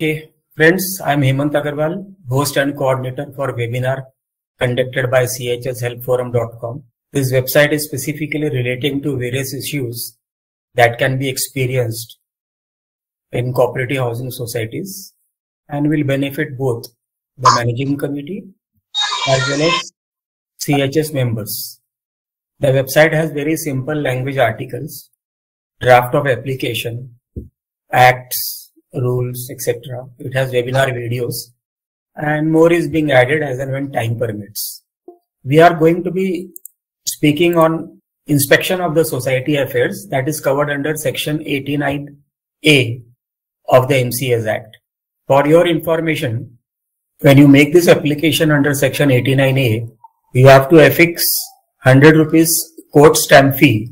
Okay, friends, I'm Hemant Agarwal, host and coordinator for webinar conducted by chshelpforum.com. This website is specifically relating to various issues that can be experienced in cooperative housing societies and will benefit both the managing committee as well as CHS members. The website has very simple language articles, draft of application, acts, rules, etc. It has webinar videos and more is being added as and when time permits. We are going to be speaking on inspection of the society affairs that is covered under section 89A of the MCAs Act. For your information, when you make this application under section 89A, you have to affix 100 rupees court stamp fee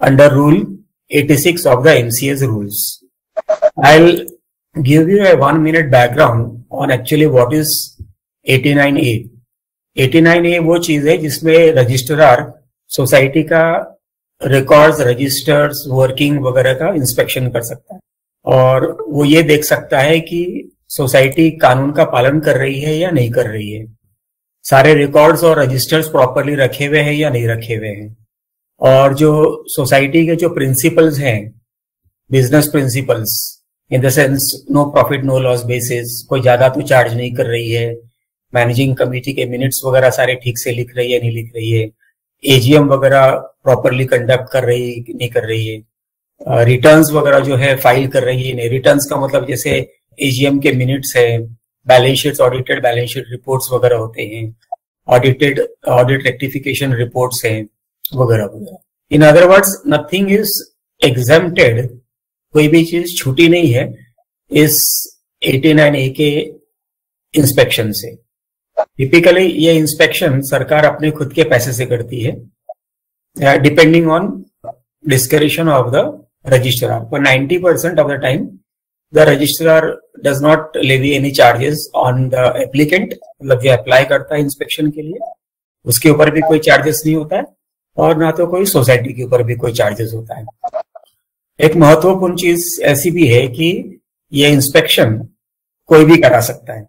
under rule 86 of the MCA's rules. I'll give you a 1-minute background on actually what is 89A. 89A वो चीज है जिसमें registrar society का records, registers, working वगैरह का inspection कर सकता है और वो ये देख सकता है कि सोसाइटी कानून का पालन कर रही है या नहीं कर रही है, सारे रिकॉर्ड्स और रजिस्टर्स प्रॉपरली रखे हुए हैं या नहीं रखे हुए हैं, और जो सोसाइटी के जो प्रिंसिपल्स हैं, business principles in the sense no profit no loss basis, कोई ज्यादा तो चार्ज नहीं कर रही है, मैनेजिंग कमेटी के मिनट्स वगैरह सारे ठीक से लिख रही है नहीं लिख रही है, एजीएम वगैरह प्रॉपरली कंडक्ट कर रही नहीं कर रही है, रिटर्न्स वगैरह जो है फाइल कर रही है नहीं। रिटर्न्स का मतलब जैसे एजीएम के मिनट्स है, balance sheets, audited balance sheet reports वगैरह होते हैं, ऑडिट रेक्टिफिकेशन रिपोर्ट्स हैं वगैरह वगैरह। In other words nothing is exempted, कोई भी चीज छूटी नहीं है इस 89A के इंस्पेक्शन से। टिपिकली ये इंस्पेक्शन सरकार अपने खुद के पैसे से करती है depending on description of the registrar. पर 90% of the time the registrar does not levy any charges on the applicant, मतलब जो अप्लाई करता है इंस्पेक्शन के लिए उसके ऊपर भी कोई चार्जेस नहीं होता है और ना तो कोई सोसाइटी के ऊपर भी कोई चार्जेस होता है। एक महत्वपूर्ण चीज ऐसी भी है कि ये इंस्पेक्शन कोई भी करा सकता है,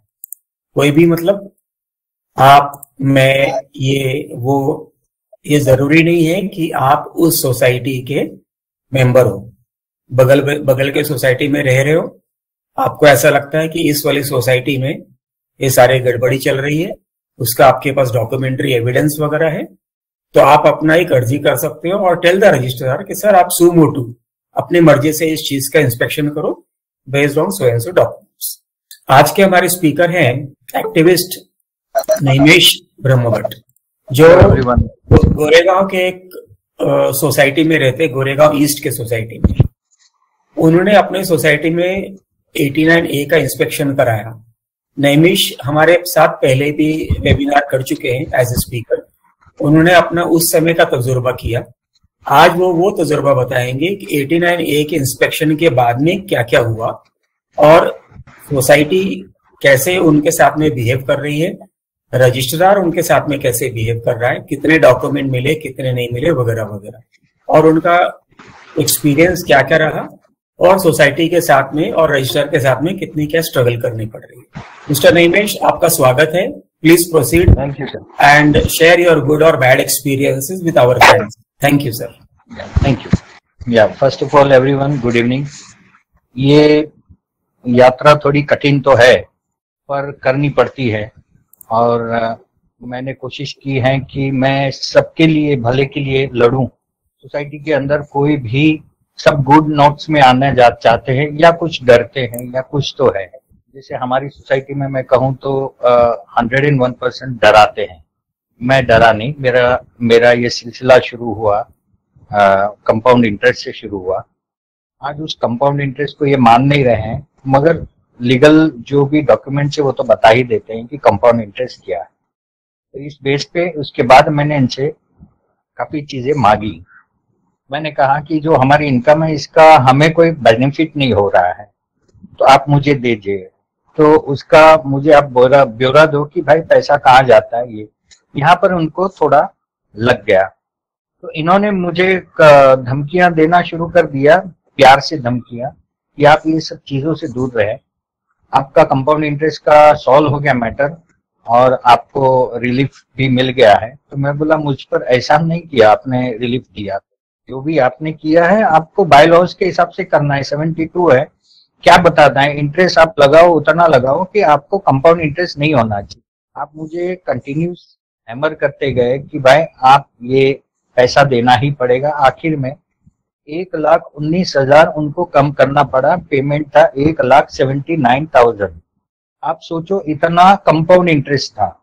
कोई भी मतलब आप, मैं, ये जरूरी नहीं है कि आप उस सोसाइटी के मेंबर हो। बगल के सोसाइटी में रह रहे हो, आपको ऐसा लगता है कि इस वाली सोसाइटी में ये सारे गड़बड़ी चल रही है, उसका आपके पास डॉक्यूमेंट्री एविडेंस वगैरह है, तो आप अपना एक अर्जी कर सकते हो और टेल द रजिस्ट्रार कि सर आप सू मोटू अपनी मर्जी से इस चीज का इंस्पेक्शन करो based on so and so documents. आज के हमारे स्पीकर हैं एक्टिविस्ट नैमिष ब्रह्मभट्ट, जो गोरेगांव के एक सोसाइटी में रहते, गोरेगांव ईस्ट के सोसाइटी में। उन्होंने अपने सोसाइटी में 89A का इंस्पेक्शन कराया। नैमिष हमारे साथ पहले भी वेबिनार कर चुके हैं एज ए स्पीकर। उन्होंने अपना उस समय का तजुर्बा किया। आज वो तजुर्बा बताएंगे कि 89A के इंस्पेक्शन के बाद में क्या क्या हुआ और सोसाइटी कैसे उनके साथ में बिहेव कर रही है, रजिस्ट्रार उनके साथ में कैसे बिहेव कर रहा है, कितने डॉक्यूमेंट मिले कितने नहीं मिले वगैरह वगैरह, और उनका एक्सपीरियंस क्या क्या रहा और सोसाइटी के साथ में और रजिस्ट्रार के साथ में कितनी क्या स्ट्रगल करनी पड़ रही है। मिस्टर नैमिष, आपका स्वागत है। Please proceed and share your good और bad experiences with our friends. Thank you sir. Thank you. Yeah first of all everyone, good evening. ये यात्रा थोड़ी कठिन तो है पर करनी पड़ती है और मैंने कोशिश की है कि मैं सबके लिए, भले के लिए लड़ूं। सोसाइटी के अंदर कोई भी, सब गुड नोट्स में आना चाहते हैं या कुछ डरते हैं या कुछ तो है। जैसे हमारी सोसाइटी में मैं कहूँ तो 101% डराते हैं। मैं डरा नहीं। मेरा ये सिलसिला शुरू हुआ कंपाउंड इंटरेस्ट से शुरू हुआ। आज उस कंपाउंड इंटरेस्ट को ये मान नहीं रहे हैं, मगर लीगल जो भी डॉक्यूमेंट्स है वो तो बता ही देते हैं कि कंपाउंड इंटरेस्ट क्या है। तो इस बेस पे उसके बाद मैंने इनसे काफी चीजें मांगी। मैंने कहा कि जो हमारी इनकम है इसका हमें कोई बेनिफिट नहीं हो रहा है, तो आप मुझे दीजिए। तो उसका मुझे आप ब्यौरा दो कि भाई पैसा कहाँ जाता है। ये यहाँ पर उनको थोड़ा लग गया, तो इन्होंने मुझे धमकियां देना शुरू कर दिया, प्यार से धमकियां कि आप ये सब चीजों से दूर रहे। आपका कंपाउंड इंटरेस्ट का सॉल्व हो गया मैटर और आपको रिलीफ भी मिल गया है। तो मैं बोला मुझ पर एहसान नहीं किया आपने, रिलीफ दिया। जो भी आपने किया है आपको बाय लॉज के हिसाब से करना है। 72 है, क्या बताता है, इंटरेस्ट आप लगाओ उतना लगाओ कि आपको कंपाउंड इंटरेस्ट नहीं होना चाहिए। आप मुझे कंटिन्यूस हैमर करते गए कि भाई आप ये पैसा देना ही पड़ेगा। आखिर में 1,19,000 उनको कम करना पड़ा। पेमेंट था 1,79,000। आप सोचो इतना कंपाउंड इंटरेस्ट था।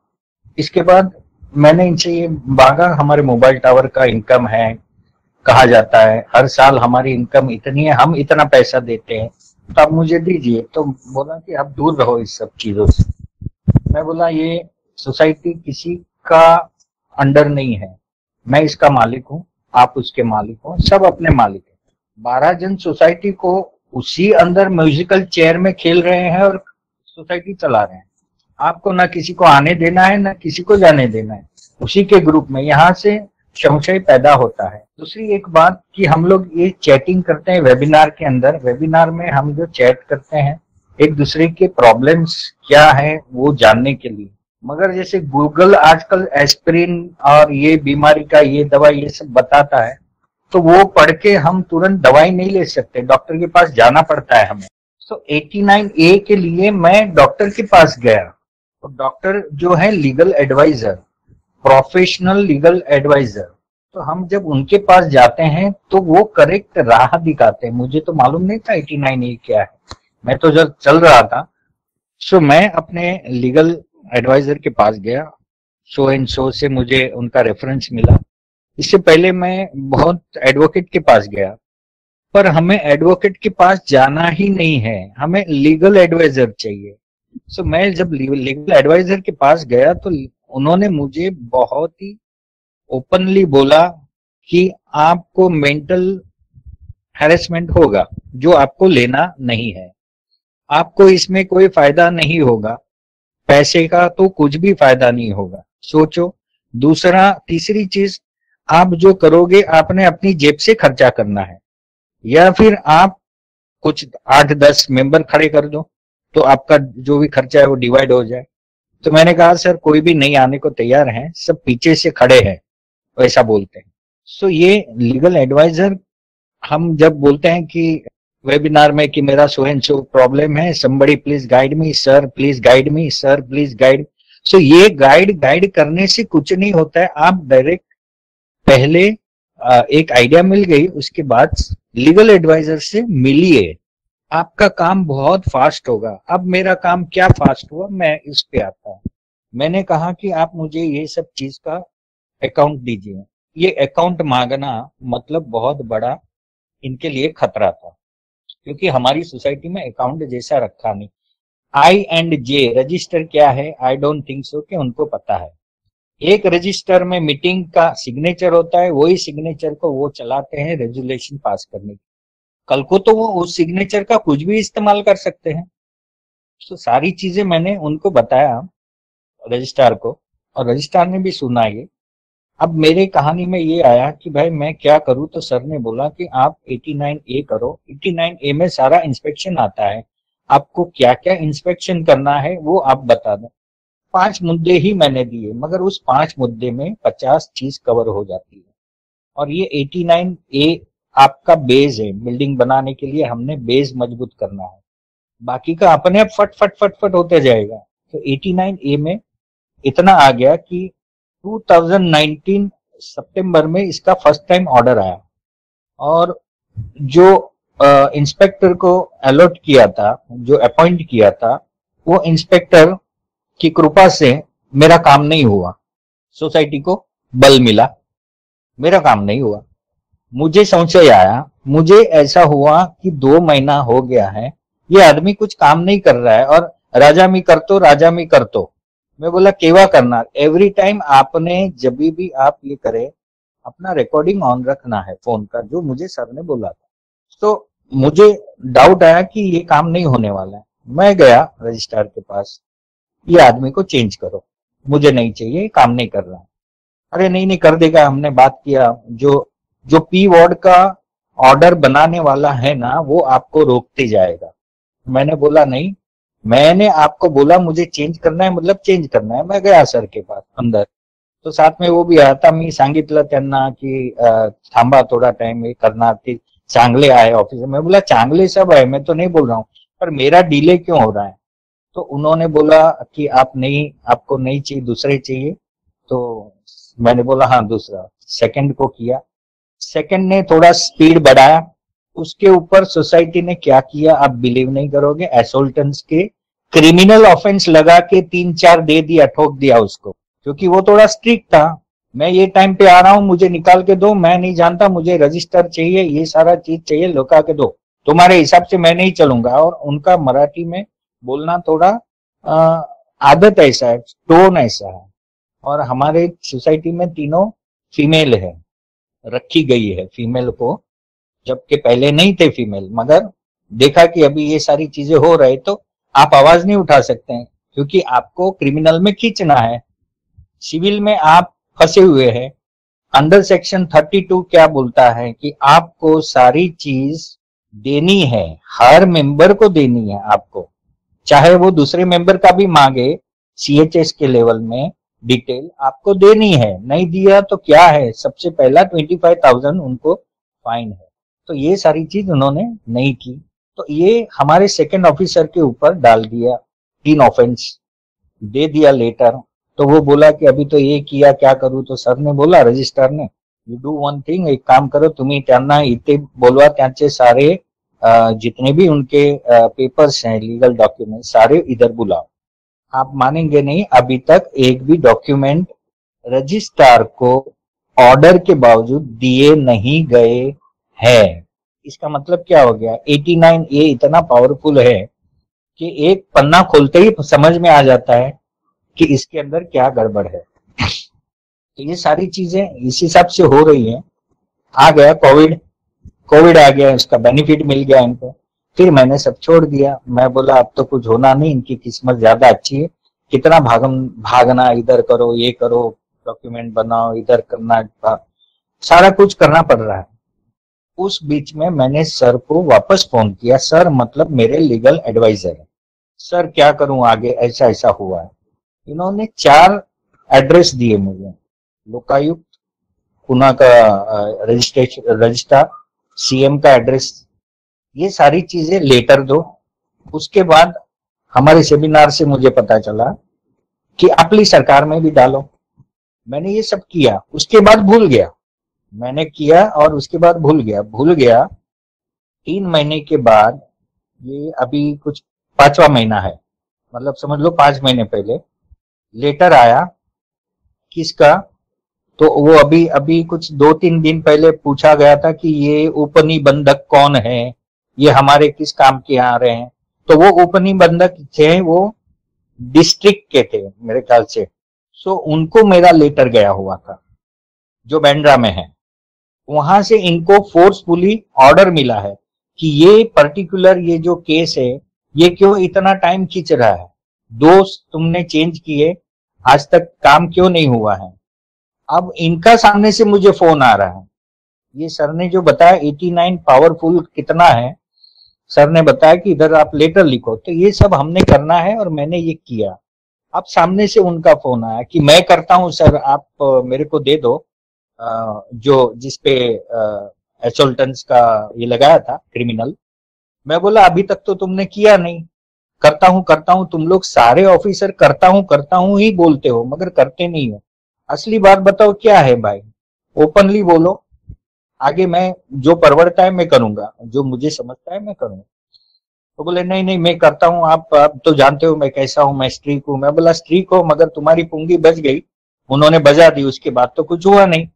इसके बाद मैंने इनसे ये मांगा, हमारे मोबाइल टावर का इनकम है, कहा जाता है हर साल हमारी इनकम इतनी है, हम इतना पैसा देते हैं, तो आप मुझे दीजिए। तो बोला कि आप दूर रहो इस सब चीजों से। मैं बोला ये सोसाइटी किसी का अंडर नहीं है, मैं इसका मालिक हूँ, आप उसके मालिक हो, सब अपने मालिक है। 12 जन सोसाइटी को उसी अंदर म्यूजिकल चेयर में खेल रहे हैं और सोसाइटी चला रहे हैं। आपको ना किसी को आने देना है ना किसी को जाने देना है, उसी के ग्रुप में। यहाँ से संशय पैदा होता है। दूसरी एक बात कि हम लोग ये चैटिंग करते हैं वेबिनार के अंदर। वेबिनार में हम जो चैट करते हैं एक दूसरे के प्रॉब्लम्स क्या है वो जानने के लिए, मगर जैसे गूगल आजकल एस्पिरिन और ये बीमारी का ये दवा ये सब बताता है, तो वो पढ़ के हम तुरंत दवाई नहीं ले सकते, डॉक्टर के पास जाना पड़ता है हमें। तो 89A के लिए मैं डॉक्टर के पास गया, तो डॉक्टर जो है legal adviser, professional legal adviser, तो हम जब उनके पास जाते हैं तो वो करेक्ट राह दिखाते हैं। मुझे तो मालूम नहीं था 89A क्या है, मैं तो जब चल रहा था। सो मैं अपने लीगल एडवाइजर के पास गया, सो एंड सो से मुझे उनका रेफरेंस मिला। इससे पहले मैं बहुत एडवोकेट के पास गया, पर हमें एडवोकेट के पास जाना ही नहीं है, हमें लीगल एडवाइजर चाहिए। सो मैं जब लीगल एडवाइजर के पास गया तो उन्होंने मुझे बहुत ही ओपनली बोला कि आपको मेंटल हैरेसमेंट होगा जो आपको लेना नहीं है, आपको इसमें कोई फायदा नहीं होगा, पैसे का तो कुछ भी फायदा नहीं होगा, सोचो। दूसरा तीसरी चीज, आप जो करोगे आपने अपनी जेब से खर्चा करना है, या फिर आप कुछ 8-10 मेंबर खड़े कर दो तो आपका जो भी खर्चा है वो डिवाइड हो जाए। तो मैंने कहा सर कोई भी नहीं आने को तैयार है, सब पीछे से खड़े हैं, वैसा बोलते हैं। सो ये लीगल एडवाइजर, हम जब बोलते हैं कि वेबिनार में कि मेरा सो एंड सो प्रॉब्लम है, somebody please guide me sir, please guide me sir, please guide. So ये गाइड करने से कुछ नहीं होता है। आप डायरेक्ट पहले एक आइडिया मिल गई, उसके बाद लीगल एडवाइजर से मिलिए, आपका काम बहुत फास्ट होगा। अब मेरा काम क्या फास्ट हुआ, मैं इस पे आता हूँ। मैंने कहा कि आप मुझे ये सब चीज का अकाउंट दीजिए। ये अकाउंट मांगना मतलब बहुत बड़ा इनके लिए खतरा था, क्योंकि हमारी सोसाइटी में अकाउंट जैसा रखा नहीं। I&J रजिस्टर क्या है, आई डोंट थिंक सो कि उनको पता है। एक रजिस्टर में मीटिंग का सिग्नेचर होता है, वही सिग्नेचर को वो चलाते हैं रेजुलेशन पास करने की। कल को तो वो उस सिग्नेचर का कुछ भी इस्तेमाल कर सकते हैं। तो सारी चीजें मैंने उनको बताया रजिस्ट्रार को, और रजिस्ट्रार ने भी सुना ये। अब मेरे कहानी में ये आया कि भाई मैं क्या करूं, तो सर ने बोला कि आप 89A करो। 89A में सारा इंस्पेक्शन आता है, आपको क्या क्या इंस्पेक्शन करना है वो आप बता दो। 5 मुद्दे ही मैंने दिए, मगर उस 5 मुद्दे में 50 चीज कवर हो जाती है। और ये 89A आपका बेस है, बिल्डिंग बनाने के लिए हमने बेस मजबूत करना है, बाकी का अपने आप फट फट फट फट होते जाएगा। तो 89A में इतना आ गया कि 2019 सितंबर में इसका फर्स्ट टाइम ऑर्डर आया, और जो इंस्पेक्टर को अलॉट किया था, जो अपॉइंट किया था, वो इंस्पेक्टर की कृपा से मेरा काम नहीं हुआ। सोसाइटी को बल मिला, मेरा काम नहीं हुआ। मुझे संशय आया, मुझे ऐसा हुआ कि 2 महीना हो गया है, ये आदमी कुछ काम नहीं कर रहा है, और राजा मी कर तो। मैं बोला केवा करना, एवरी टाइम आपने जब भी आप ये करे अपना रिकॉर्डिंग ऑन रखना है फोन का, जो मुझे सर ने बोला था। तो मुझे डाउट आया कि ये काम नहीं होने वाला है। मैं गया रजिस्ट्रार के पास, ये आदमी को चेंज करो, मुझे नहीं चाहिए, ये काम नहीं कर रहा है। अरे नहीं कर देगा, हमने बात किया, जो पी वार्ड का ऑर्डर बनाने वाला है ना, वो आपको रोकते जाएगा। मैंने बोला नहीं, मैंने आपको बोला मुझे चेंज करना है, मतलब चेंज करना है। मैं गया सर के पास अंदर, तो साथ में वो भी आया था. मी सांगितलं त्यांना की थांबा थोड़ा टाइम, हे करणार ते चांगले आहे ऑफिस. मैं बोला चांगले सब है, मैं तो नहीं बोल रहा हूँ, पर मेरा डिले क्यों हो रहा है. तो उन्होंने बोला कि आपको नहीं चाहिए, दूसरे चाहिए. तो मैंने बोला हाँ दूसरा. सेकंड को किया, सेकंड ने थोड़ा स्पीड बढ़ाया. उसके ऊपर सोसाइटी ने क्या किया आप बिलीव नहीं करोगे, एसोल्टेंस के क्रिमिनल ऑफेंस लगा के 3-4 दे दिया, ठोक दिया उसको, क्योंकि वो थोड़ा स्ट्रिक्ट था. मैं ये टाइम पे आ रहा हूँ, मुझे निकाल के दो, मैं नहीं जानता, मुझे रजिस्टर चाहिए, ये सारा चीज चाहिए, लौका के दो, तुम्हारे हिसाब से मैं नहीं चलूंगा. और उनका मराठी में बोलना थोड़ा आदत ऐसा है, टोन ऐसा है. और हमारे सोसाइटी में तीनों फीमेल है, रखी गई है फीमेल को, जबकि पहले नहीं थे फीमेल. मगर देखा कि अभी ये सारी चीजें हो रहे तो आप आवाज नहीं उठा सकते हैं, क्योंकि आपको क्रिमिनल में खींचना है, सिविल में आप फंसे हुए हैं. अंडर सेक्शन 32 क्या बोलता है कि आपको सारी चीज देनी है, हर मेंबर को देनी है आपको, चाहे वो दूसरे मेंबर का भी मांगे सीएचएस के लेवल में डिटेल, आपको देनी है. नहीं दिया तो क्या है, सबसे पहला 25,000 उनको फाइन है. तो ये सारी चीज उन्होंने नहीं की, तो ये हमारे सेकंड ऑफिसर के ऊपर डाल दिया, 3 ऑफेंस दे दिया लेटर. तो वो बोला कि अभी तो ये किया, क्या करूं. तो सर ने बोला, रजिस्ट्रार ने, यू डू वन थिंग, एक काम करो तुम्ही त्यांना इथे बोलवा, त्यांचे सारे जितने भी उनके पेपर्स हैं, लीगल डॉक्यूमेंट सारे इधर बुलाओ. आप मानेंगे नहीं, अभी तक एक भी डॉक्यूमेंट रजिस्ट्रार को ऑर्डर के बावजूद दिए नहीं गए हैं. इसका मतलब क्या हो गया, 89A इतना पावरफुल है कि एक पन्ना खोलते ही समझ में आ जाता है कि इसके अंदर क्या गड़बड़ है. तो ये सारी चीजें इस हिसाब से हो रही है. आ गया कोविड आ गया, उसका बेनिफिट मिल गया इनको. फिर मैंने सब छोड़ दिया. मैं बोला अब तो कुछ होना नहीं, इनकी किस्मत ज्यादा अच्छी है, कितना भागना, इधर करो, ये करो, डॉक्यूमेंट बनाओ, इधर करना, सारा कुछ करना पड़ रहा है. उस बीच में मैंने सर को वापस फोन किया. सर मतलब मेरे लीगल एडवाइजर है, सर क्या करूं आगे, ऐसा ऐसा हुआ है. इन्होंने 4 एड्रेस दिए मुझे, लोकायुक्त, पुणे का रजिस्ट्रार, सीएम का एड्रेस, ये सारी चीजें लेटर दो. उसके बाद हमारे सेमिनार से मुझे पता चला कि अपनी सरकार में भी डालो. मैंने ये सब किया, उसके बाद भूल गया. मैंने किया और उसके बाद भूल गया. 3 महीने के बाद, ये अभी कुछ 5वां महीना है, मतलब समझ लो 5 महीने पहले लेटर आया. किसका, तो वो अभी कुछ 2-3 दिन पहले पूछा गया था कि ये उपनिबंधक कौन है, ये हमारे किस काम के आ रहे हैं. तो वो उपनिबंधक थे, वो डिस्ट्रिक्ट के थे मेरे ख्याल से. सो उनको मेरा लेटर गया हुआ था, जो बैंड्रा में है. वहां से इनको फोर्सफुली ऑर्डर मिला है कि ये पर्टिकुलर ये जो केस है, ये क्यों इतना टाइम खींच रहा है, 2 तुमने चेंज किए, आज तक काम क्यों नहीं हुआ है. अब इनका सामने से मुझे फोन आ रहा है. ये सर ने जो बताया 89 पावरफुल कितना है, सर ने बताया कि इधर आप लेटर लिखो. तो ये सब हमने करना है और मैंने ये किया. अब सामने से उनका फोन आया कि मैं करता हूं सर, आप मेरे को दे दो, जो जिसपे एसोल्टेंस का ये लगाया था क्रिमिनल. मैं बोला अभी तक तो तुमने किया नहीं. करता हूं, तुम लोग सारे ऑफिसर करता हूं ही बोलते हो, मगर करते नहीं हो. असली बात बताओ क्या है भाई, ओपनली बोलो. आगे मैं जो परवड़ता है मैं करूंगा, जो मुझे समझता है मैं करूंगा. तो बोले नहीं मैं करता हूं, आप तो जानते हो मैं कैसा हूं, मैं स्ट्रीक हूं. मैं बोला स्ट्रीक हो, मगर तुम्हारी पुंगी बज गई, उन्होंने बजा दी, उसके बाद तो कुछ हुआ नहीं.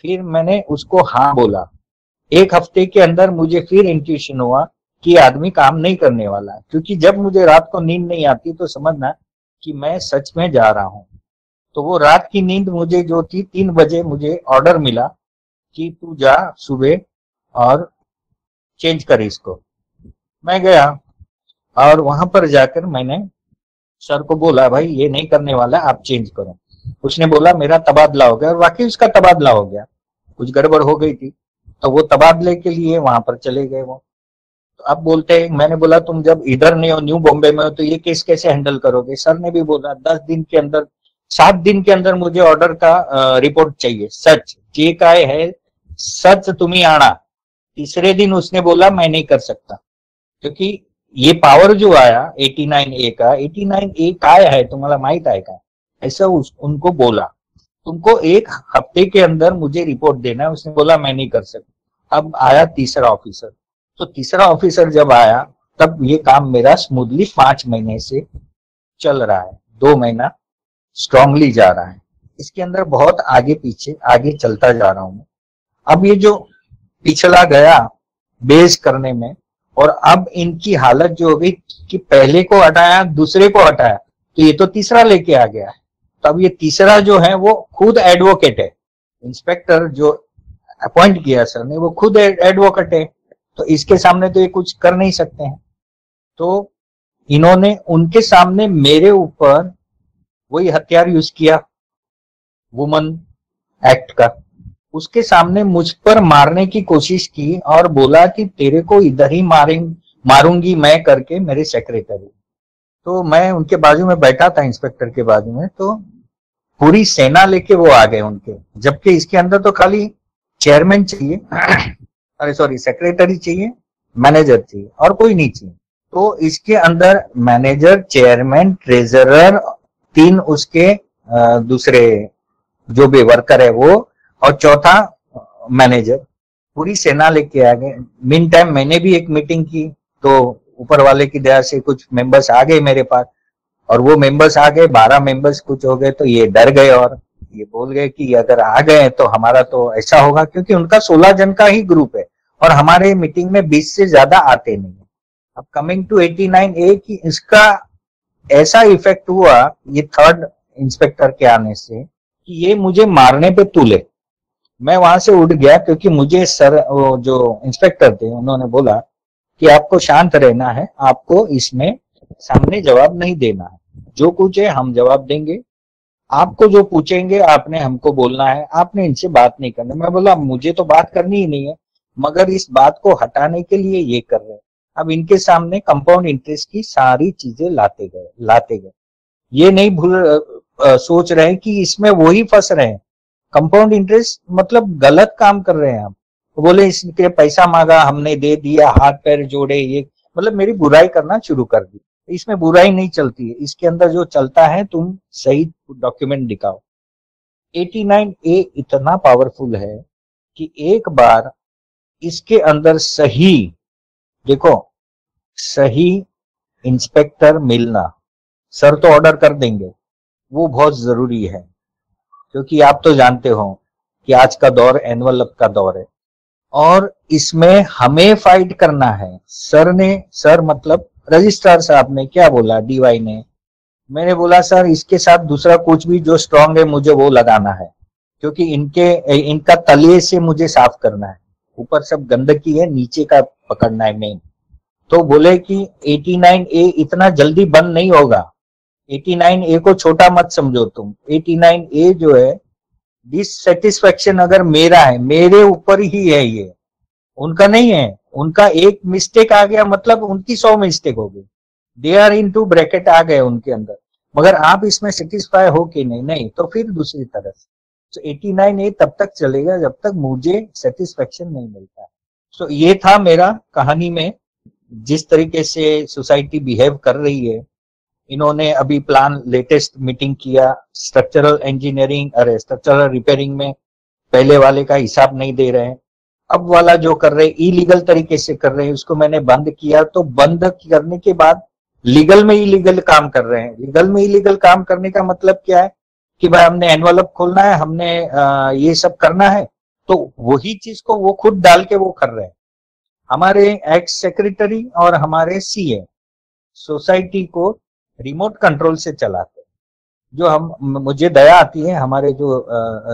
फिर मैंने उसको हाँ बोला. 1 हफ्ते के अंदर मुझे फिर इंट्यूशन हुआ कि आदमी काम नहीं करने वाला है, क्योंकि जब मुझे रात को नींद नहीं आती तो समझना कि मैं सच में जा रहा हूं. तो वो रात की नींद मुझे जो थी, 3 बजे मुझे ऑर्डर मिला कि तू जा सुबह और चेंज कर इसको. मैं गया और वहां पर जाकर मैंने सर को बोला भाई ये नहीं करने वाला, आप चेंज करो. उसने बोला मेरा तबादला हो गया, और वाकई उसका तबादला हो गया. कुछ गड़बड़ हो गई थी, तो वो तबादले के लिए वहां पर चले गए वो. तो अब बोलते हैं, मैंने बोला तुम जब इधर नहीं हो, न्यू बॉम्बे में हो, तो ये केस कैसे हैंडल करोगे? सर ने भी बोला 10 दिन के अंदर, 7 दिन के अंदर मुझे ऑर्डर का रिपोर्ट चाहिए, सच जे काय है सच तुम्ही आणा। तीसरे दिन उसने बोला मैं नहीं कर सकता, क्योंकि ये पावर जो आया 89A का, 89A काय है तुम्हाला माहित आहे का, ऐसा उनको बोला, तुमको 1 हफ्ते के अंदर मुझे रिपोर्ट देना है। उसने बोला मैं नहीं कर सकता। अब आया तीसरा ऑफिसर, तो तीसरा ऑफिसर जब आया तब ये काम मेरा स्मूथली 5 महीने से चल रहा है, 2 महीना स्ट्रांगली जा रहा है। इसके अंदर बहुत आगे पीछे आगे चलता जा रहा हूं। अब ये जो पिछला गया बेस करने में, और अब इनकी हालत जो हो गई कि पहले को हटाया दूसरे को हटाया, तो ये तो तीसरा लेके आ गया है। तो अब ये तीसरा जो है वो खुद एडवोकेट है, इंस्पेक्टर जो अपॉइंट किया सर ने वो खुद एडवोकेट है, तो इसके सामने तो ये कुछ कर नहीं सकते हैं। तो इन्होंने उनके सामने मेरे ऊपर वही हथियार यूज किया, वुमन एक्ट का, उसके सामने मुझ पर मारने की कोशिश की और बोला कि तेरे को इधर ही मारूंगी मैं करके, मेरे सेक्रेटरी। तो मैं उनके बाजू में बैठा था, इंस्पेक्टर के बाजू में, तो पूरी सेना लेके वो आ गए उनके, जबकि इसके अंदर तो खाली चेयरमैन चाहिए अरे सॉरी सेक्रेटरी चाहिए, मैनेजर चाहिए और कोई नहीं चाहिए। तो इसके अंदर मैनेजर, चेयरमैन, ट्रेजरर, 3 उसके दूसरे जो भी वर्कर है वो, और चौथा मैनेजर, पूरी सेना लेके आ गए। मीन टाइम मैंने भी एक मीटिंग की, तो ऊपर वाले की दया से कुछ मेंबर्स आ गए मेरे पास, और वो मेंबर्स आ गए, 12 मेंबर्स कुछ हो गए, तो ये डर गए और ये बोल गए कि अगर आ गए तो हमारा तो ऐसा होगा, क्योंकि उनका 16 जन का ही ग्रुप है और हमारे मीटिंग में 20 से ज्यादा आते नहीं है। अब कमिंग टू 89A की इसका ऐसा इफेक्ट हुआ ये 3rd इंस्पेक्टर के आने से कि ये मुझे मारने पे तुले। मैं वहां से उठ गया, क्योंकि मुझे सर वो जो इंस्पेक्टर थे उन्होंने बोला कि आपको शांत रहना है, आपको इसमें सामने जवाब नहीं देना है, जो कुछ है हम जवाब देंगे, आपको जो पूछेंगे आपने हमको बोलना है, आपने इनसे बात नहीं करनी। मैं बोला मुझे तो बात करनी ही नहीं है, मगर इस बात को हटाने के लिए ये कर रहे हैं। अब इनके सामने कंपाउंड इंटरेस्ट की सारी चीजें लाते गए, ये नहीं सोच रहे हैं कि इसमें वही फंस रहे हैं। कंपाउंड इंटरेस्ट मतलब गलत काम कर रहे हैं आप। तो बोले इसके पैसा मांगा, हमने दे दिया, हाथ पैर जोड़े, ये मतलब मेरी बुराई करना शुरू कर दी। इसमें बुराई नहीं चलती है, इसके अंदर जो चलता है तुम सही डॉक्यूमेंट दिखाओ। 89A इतना पावरफुल है कि एक बार इसके अंदर सही, देखो सही इंस्पेक्टर मिलना, सर तो ऑर्डर कर देंगे, वो बहुत जरूरी है, क्योंकि आप तो जानते हो कि आज का दौर एनवलप का दौर है और इसमें हमें फाइट करना है। सर मतलब रजिस्ट्रार साहब ने क्या बोला, डीवाई ने, मैंने बोला सर इसके साथ दूसरा कुछ भी जो स्ट्रांग है मुझे वो लगाना है, क्योंकि इनका तलिए से मुझे साफ करना है, ऊपर सब गंदगी है, नीचे का पकड़ना है मेन। तो बोले कि 89A इतना जल्दी बंद नहीं होगा, 89A को छोटा मत समझो तुम। 89A जो है डिससेटिस्फेक्शन अगर मेरा है, मेरे ऊपर ही है, ये उनका नहीं है। उनका एक मिस्टेक आ गया मतलब उनकी 100 मिस्टेक हो गई, they are in two bracket आ गए उनके अंदर। मगर आप इसमें सेटिस्फाई हो कि नहीं तो फिर दूसरी तरफ। तो 89A तब तक चलेगा जब तक मुझे सेटिस्फेक्शन नहीं मिलता। तो ये था मेरा कहानी में जिस तरीके से सोसाइटी बिहेव कर रही है। इन्होंने अभी प्लान लेटेस्ट मीटिंग किया, स्ट्रक्चरल रिपेयरिंग में पहले वाले का हिसाब नहीं दे रहे हैं, अब वाला जो कर रहे हैं इलीगल तरीके से कर रहे हैं, उसको मैंने बंद किया। तो बंद करने के बाद लीगल में इलीगल काम कर रहे हैं। लीगल में इलीगल काम करने का मतलब क्या है कि भाई हमने एनवलप खोलना है, हमने ये सब करना है, तो वही चीज को वो खुद डाल के वो कर रहे हैं। हमारे एक्स सेक्रेटरी और हमारे सीए सोसाइटी को रिमोट कंट्रोल से चलाते हैं। जो मुझे दया आती है हमारे जो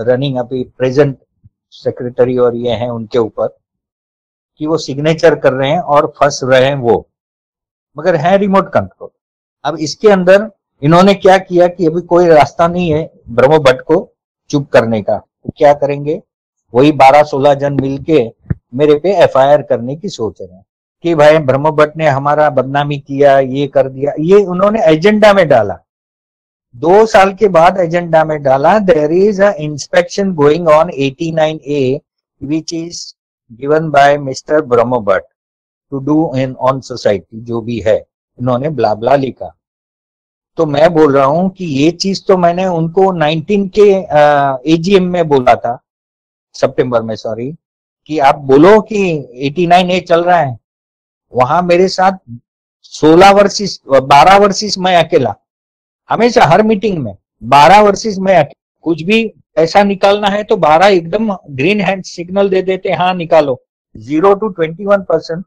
रनिंग अभी प्रेजेंट सेक्रेटरी और ये हैं उनके ऊपर, कि वो सिग्नेचर कर रहे हैं और फंस रहे हैं वो, मगर है रिमोट कंट्रोल। अब इसके अंदर इन्होंने क्या किया कि अभी कोई रास्ता नहीं है ब्रह्म भट्ट को चुप करने का, तो क्या करेंगे, वही 12-16 जन मिलके मेरे पे FIR करने की सोच रहे हैं। कि भाई ब्रह्म भट्ट ने हमारा बदनामी किया, ये कर दिया, ये उन्होंने एजेंडा में डाला। 2 साल के बाद एजेंडा में डाला, there is a inspection going on 89A which is given by mister Brahm Bhatt to do in on society, जो भी है इन्होंने ब्ला ब्ला लिखा। तो मैं बोल रहा हूं कि ये चीज तो मैंने उनको 19 के एजीएम में बोला था, सितंबर में, सॉरी, कि आप बोलो कि 89A चल रहा है। वहां मेरे साथ 16 वर्सेस 12 वर्सेस मैं अकेला, हमेशा हर मीटिंग में 12 वर्सेस मैं अकेला। कुछ भी ऐसा निकालना है तो 12 एकदम ग्रीन हैंड सिग्नल दे देते, हाँ निकालो। 0 to 21%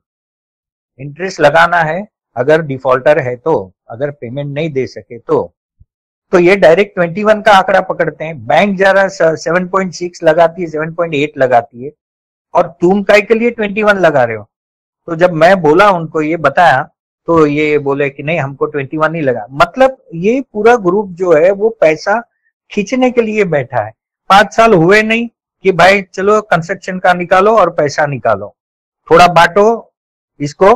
इंटरेस्ट लगाना है अगर डिफॉल्टर है तो, अगर पेमेंट नहीं दे सके तो ये डायरेक्ट 21 का आंकड़ा पकड़ते हैं। बैंक जरा 7.6 लगाती है, 7.8 लगाती है, और तुम काय के लिए 21 लगा रहे हो। तो जब मैं बोला उनको, ये बताया, तो ये बोले कि नहीं हमको 21 ही लगा। मतलब ये पूरा ग्रुप जो है वो पैसा खींचने के लिए बैठा है। 5 साल हुए नहीं कि भाई चलो कंस्ट्रक्शन का निकालो और पैसा निकालो, थोड़ा बांटो इसको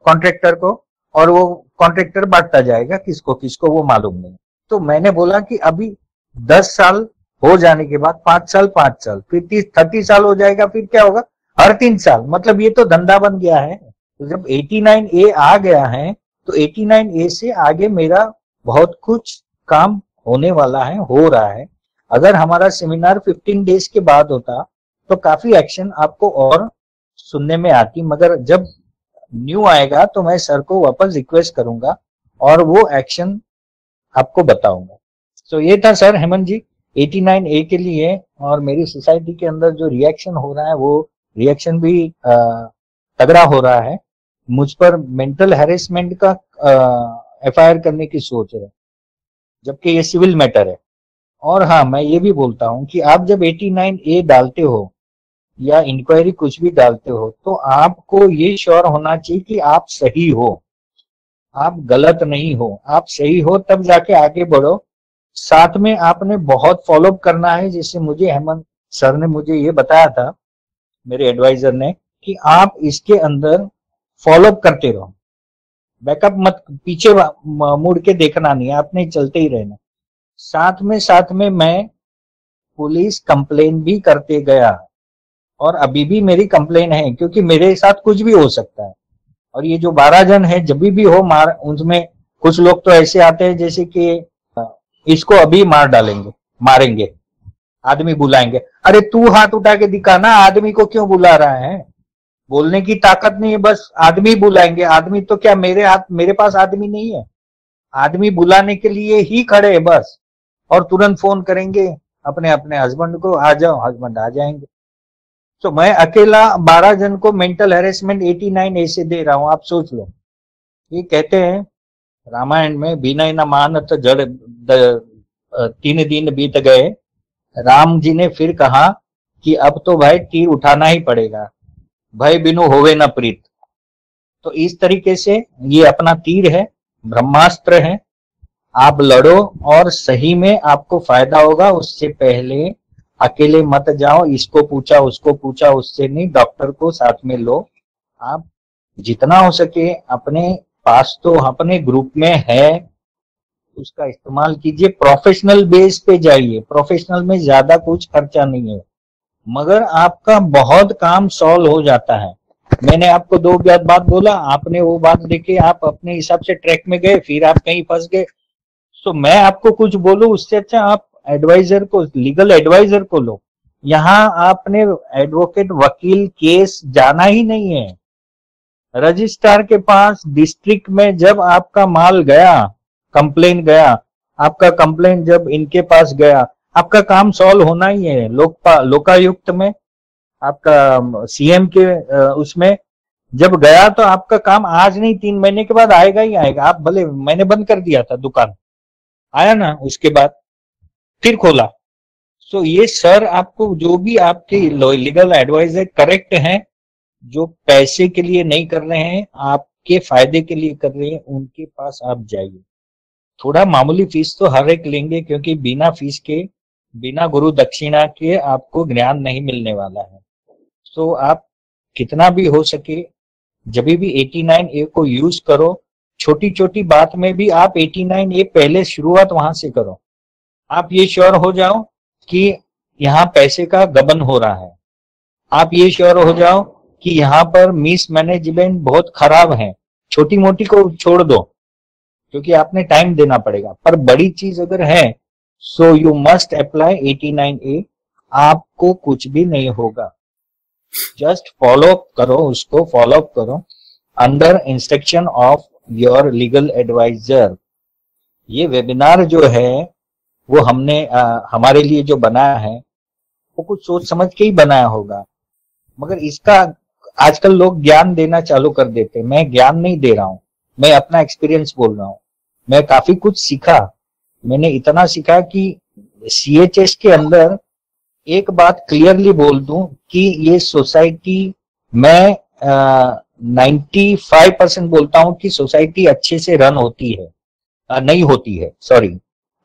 कॉन्ट्रैक्टर को, और वो कॉन्ट्रैक्टर बांटता जाएगा किसको किसको वो मालूम नहीं। तो मैंने बोला कि अभी 10 साल हो जाने के बाद 5 साल 5 साल, फिर 30 साल हो जाएगा, फिर क्या होगा हर 3 साल। मतलब ये तो धंधा बन गया है। तो जब 89A आ गया है तो 89A से आगे मेरा बहुत कुछ काम होने वाला है, हो रहा है। अगर हमारा सेमिनार 15 डेज के बाद होता तो काफी एक्शन आपको और सुनने में आती, मगर जब न्यू आएगा तो मैं सर को वापस रिक्वेस्ट करूंगा और वो एक्शन आपको बताऊंगा। तो ये था सर हेमंत जी 89A के लिए, और मेरी सोसाइटी के अंदर जो रिएक्शन हो रहा है वो रिएक्शन भी तगड़ा हो रहा है। मुझ पर मेंटल हैरेसमेंट का FIR करने की सोच है, जबकि ये सिविल मैटर है। और हाँ, मैं ये भी बोलता हूं कि आप जब 89A डालते हो या इंक्वायरी कुछ भी डालते हो तो आपको ये श्योर होना चाहिए कि आप सही हो, आप गलत नहीं हो। आप सही हो तब जाके आगे बढ़ो। साथ में आपने बहुत फॉलोअप करना है, जैसे मुझे हेमंत सर ने मुझे ये बताया था, मेरे एडवाइजर ने, कि आप इसके अंदर फॉलोअप करते रहो, बैकअप मत, पीछे मुड़ के देखना नहीं, आपने चलते ही रहना। साथ में मैं पुलिस कंप्लेन भी करते गया, और अभी भी मेरी कंप्लेन है, क्योंकि मेरे साथ कुछ भी हो सकता है। और ये जो 12 जन है जब भी हो मार, उनमें कुछ लोग तो ऐसे आते हैं जैसे कि इसको अभी मार डालेंगे, मारेंगे, आदमी बुलाएंगे। अरे तू हाथ उठा के दिखा ना, आदमी को क्यों बुला रहा है? बोलने की ताकत नहीं है, बस आदमी बुलाएंगे। आदमी तो क्या मेरे पास आदमी नहीं है, आदमी बुलाने के लिए ही खड़े है बस, और तुरंत फोन करेंगे अपने अपने हस्बैंड को, आ जाओ, हस्बैंड आ जाएंगे। तो मैं अकेला 12 जन को मेंटल हैरेसमेंट 89A से दे रहा हूं, आप सोच लो। ये कहते हैं रामायण में, बिना न मानत जड़ 3 दिन बीत गए। राम जी ने फिर कहा कि अब तो भाई तीर उठाना ही पड़ेगा, भय बिनु होवे न प्रीत। तो इस तरीके से ये अपना तीर है, ब्रह्मास्त्र है, आप लड़ो और सही में आपको फायदा होगा। उससे पहले अकेले मत जाओ, इसको पूछा उसको पूछा, उससे नहीं, डॉक्टर को साथ में लो। आप जितना हो सके अपने पास तो अपने ग्रुप में है उसका इस्तेमाल कीजिए। प्रोफेशनल बेस पे जाइए, प्रोफेशनल में ज्यादा कुछ खर्चा नहीं है, मगर आपका बहुत काम सॉल्व हो जाता है। मैंने आपको 2 बात बोला, आपने वो बात देखे, आप अपने हिसाब से ट्रैक में गए, फिर आप कहीं फंस गए। तो मैं आपको कुछ बोलूं उससे अच्छा आप एडवाइजर को, लीगल एडवाइजर को लो। यहाँ आपने एडवोकेट, वकील, केस जाना ही नहीं है। रजिस्ट्रार के पास डिस्ट्रिक्ट में जब आपका माल गया, कंप्लेन गया, आपका कंप्लेन जब इनके पास गया, आपका काम सॉल्व होना ही है। लोकायुक्त में आपका सीएम के उसमें जब गया तो आपका काम आज नहीं 3 महीने के बाद आएगा ही आएगा। आप भले, मैंने बंद कर दिया था दुकान, आया ना, उसके बाद फिर खोला। तो ये सर आपको जो भी आपके लीगल एडवाइजर करेक्ट हैं, जो पैसे के लिए नहीं कर रहे हैं, आपके फायदे के लिए कर रहे हैं, उनके पास आप जाइए। थोड़ा मामूली फीस तो हर एक लेंगे, क्योंकि बिना फीस के, बिना गुरु दक्षिणा के आपको ज्ञान नहीं मिलने वाला है। तो आप कितना भी हो सके जब भी 89A को यूज करो, छोटी छोटी बात में भी आप 89A पहले शुरुआत वहां से करो। आप ये श्योर हो जाओ कि यहाँ पैसे का गबन हो रहा है, आप ये श्योर हो जाओ कि यहाँ पर मिस मैनेजमेंट बहुत खराब है। छोटी मोटी को छोड़ दो क्योंकि आपने टाइम देना पड़ेगा, पर बड़ी चीज अगर है so you must apply 89A। आपको कुछ भी नहीं होगा, जस्ट फॉलो करो, उसको फॉलो करो under instruction of your legal adviser. ये वेबिनार जो है वो हमने हमारे लिए जो बनाया है वो कुछ सोच समझ के ही बनाया होगा, मगर इसका आजकल लोग ज्ञान देना चालू कर देते। मैं ज्ञान नहीं दे रहा हूं, मैं अपना एक्सपीरियंस बोल रहा हूं। मैं काफी कुछ सीखा, मैंने इतना सीखा कि CHS के अंदर एक बात क्लियरली बोल दूं कि ये सोसाइटी, मैं 95% बोलता हूं कि सोसाइटी अच्छे से रन होती है, नहीं होती है, सॉरी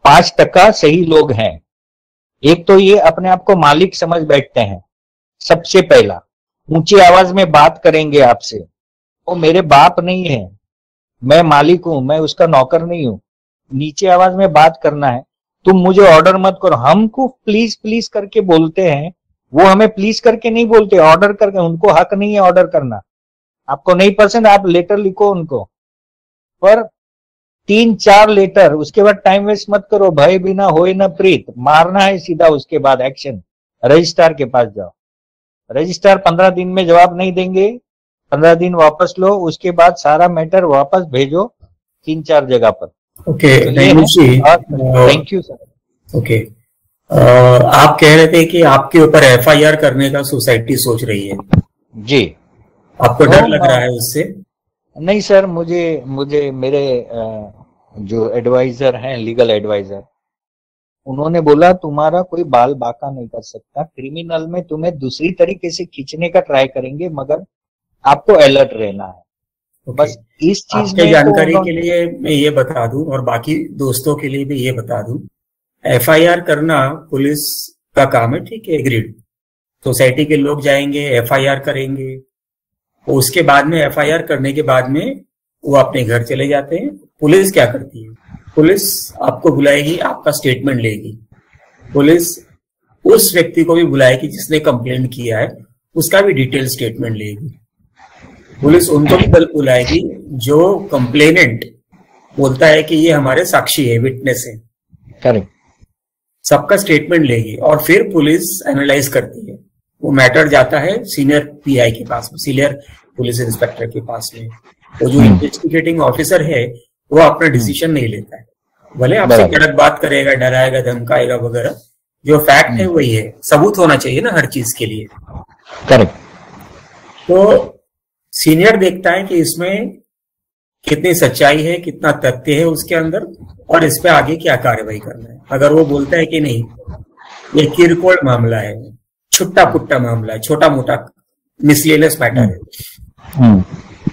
5% सही लोग हैं। एक तो ये अपने आप को मालिक समझ बैठते हैं, सबसे पहला ऊंची आवाज में बात करेंगे आपसे, वो मेरे बाप नहीं है, मैं मालिक हूं, मैं उसका नौकर नहीं हूं। नीचे आवाज में बात करना है, तुम मुझे ऑर्डर मत करो। हमको प्लीज प्लीज करके बोलते हैं, वो हमें प्लीज करके नहीं बोलते, ऑर्डर करके। उनको हक नहीं है ऑर्डर करना। आपको नहीं पसंद आप लेटर लिखो उनको, पर 3-4 लेटर, उसके बाद टाइम वेस्ट मत करो। भय बिना होए न प्रीत, मारना है सीधा। उसके बाद एक्शन, रजिस्ट्रार के पास जाओ। रजिस्ट्रार 15 दिन में जवाब नहीं देंगे, 15 दिन वापस लो, उसके बाद सारा मैटर वापस भेजो 3-4 जगह पर। Okay, thank you sir. Okay, आप कह रहे थे कि आपके ऊपर FIR करने का सोसाइटी सोच रही है जी। आपको डर लग रहा है उससे? नहीं सर, मुझे मेरे जो एडवाइजर हैं, लीगल एडवाइजर, उन्होंने बोला तुम्हारा कोई बाल बाका नहीं कर सकता। क्रिमिनल में तुम्हें दूसरी तरीके से खींचने का ट्राई करेंगे, मगर आपको अलर्ट रहना है। बस इस चीज में जानकारी के लिए मैं ये बता दूं और बाकी दोस्तों के लिए भी ये बता दूं, FIR करना पुलिस का काम है, ठीक है, एग्रीड। सोसाइटी के लोग जाएंगे, FIR करेंगे, उसके बाद में FIR करने के बाद में वो अपने घर चले जाते हैं। पुलिस क्या करती है? पुलिस आपको बुलाएगी, आपका स्टेटमेंट लेगी। पुलिस उस व्यक्ति को भी बुलाएगी जिसने कंप्लेंट किया है, उसका भी डिटेल स्टेटमेंट लेगी। पुलिस उनको भी बुलाएगी जो कंप्लेनेंट बोलता है कि ये हमारे साक्षी है, विटनेस है, करेक्ट, सबका स्टेटमेंट लेगी और फिर पुलिस एनालाइज करती है। वो मैटर जाता है सीनियर PI के पास में, सीनियर पुलिस इंस्पेक्टर के पास में। वो जो इन्वेस्टिगेटिंग ऑफिसर है वो अपना डिसीजन नहीं लेता है, भले आपसे गलत बात करेगा, डराएगा, धमकाएगा वगैरह, जो फैक्ट है वही है। सबूत होना चाहिए ना हर चीज के लिए, करेक्ट। तो सीनियर देखता है कि इसमें कितनी सच्चाई है, कितना तथ्य है उसके अंदर, और इस पे आगे क्या कार्रवाई करना है। अगर वो बोलता है कि नहीं ये किरकोळ मामला है, छुट्टा पुट्टा मामला है, छोटा मोटा मिसलेनियस मैटर है,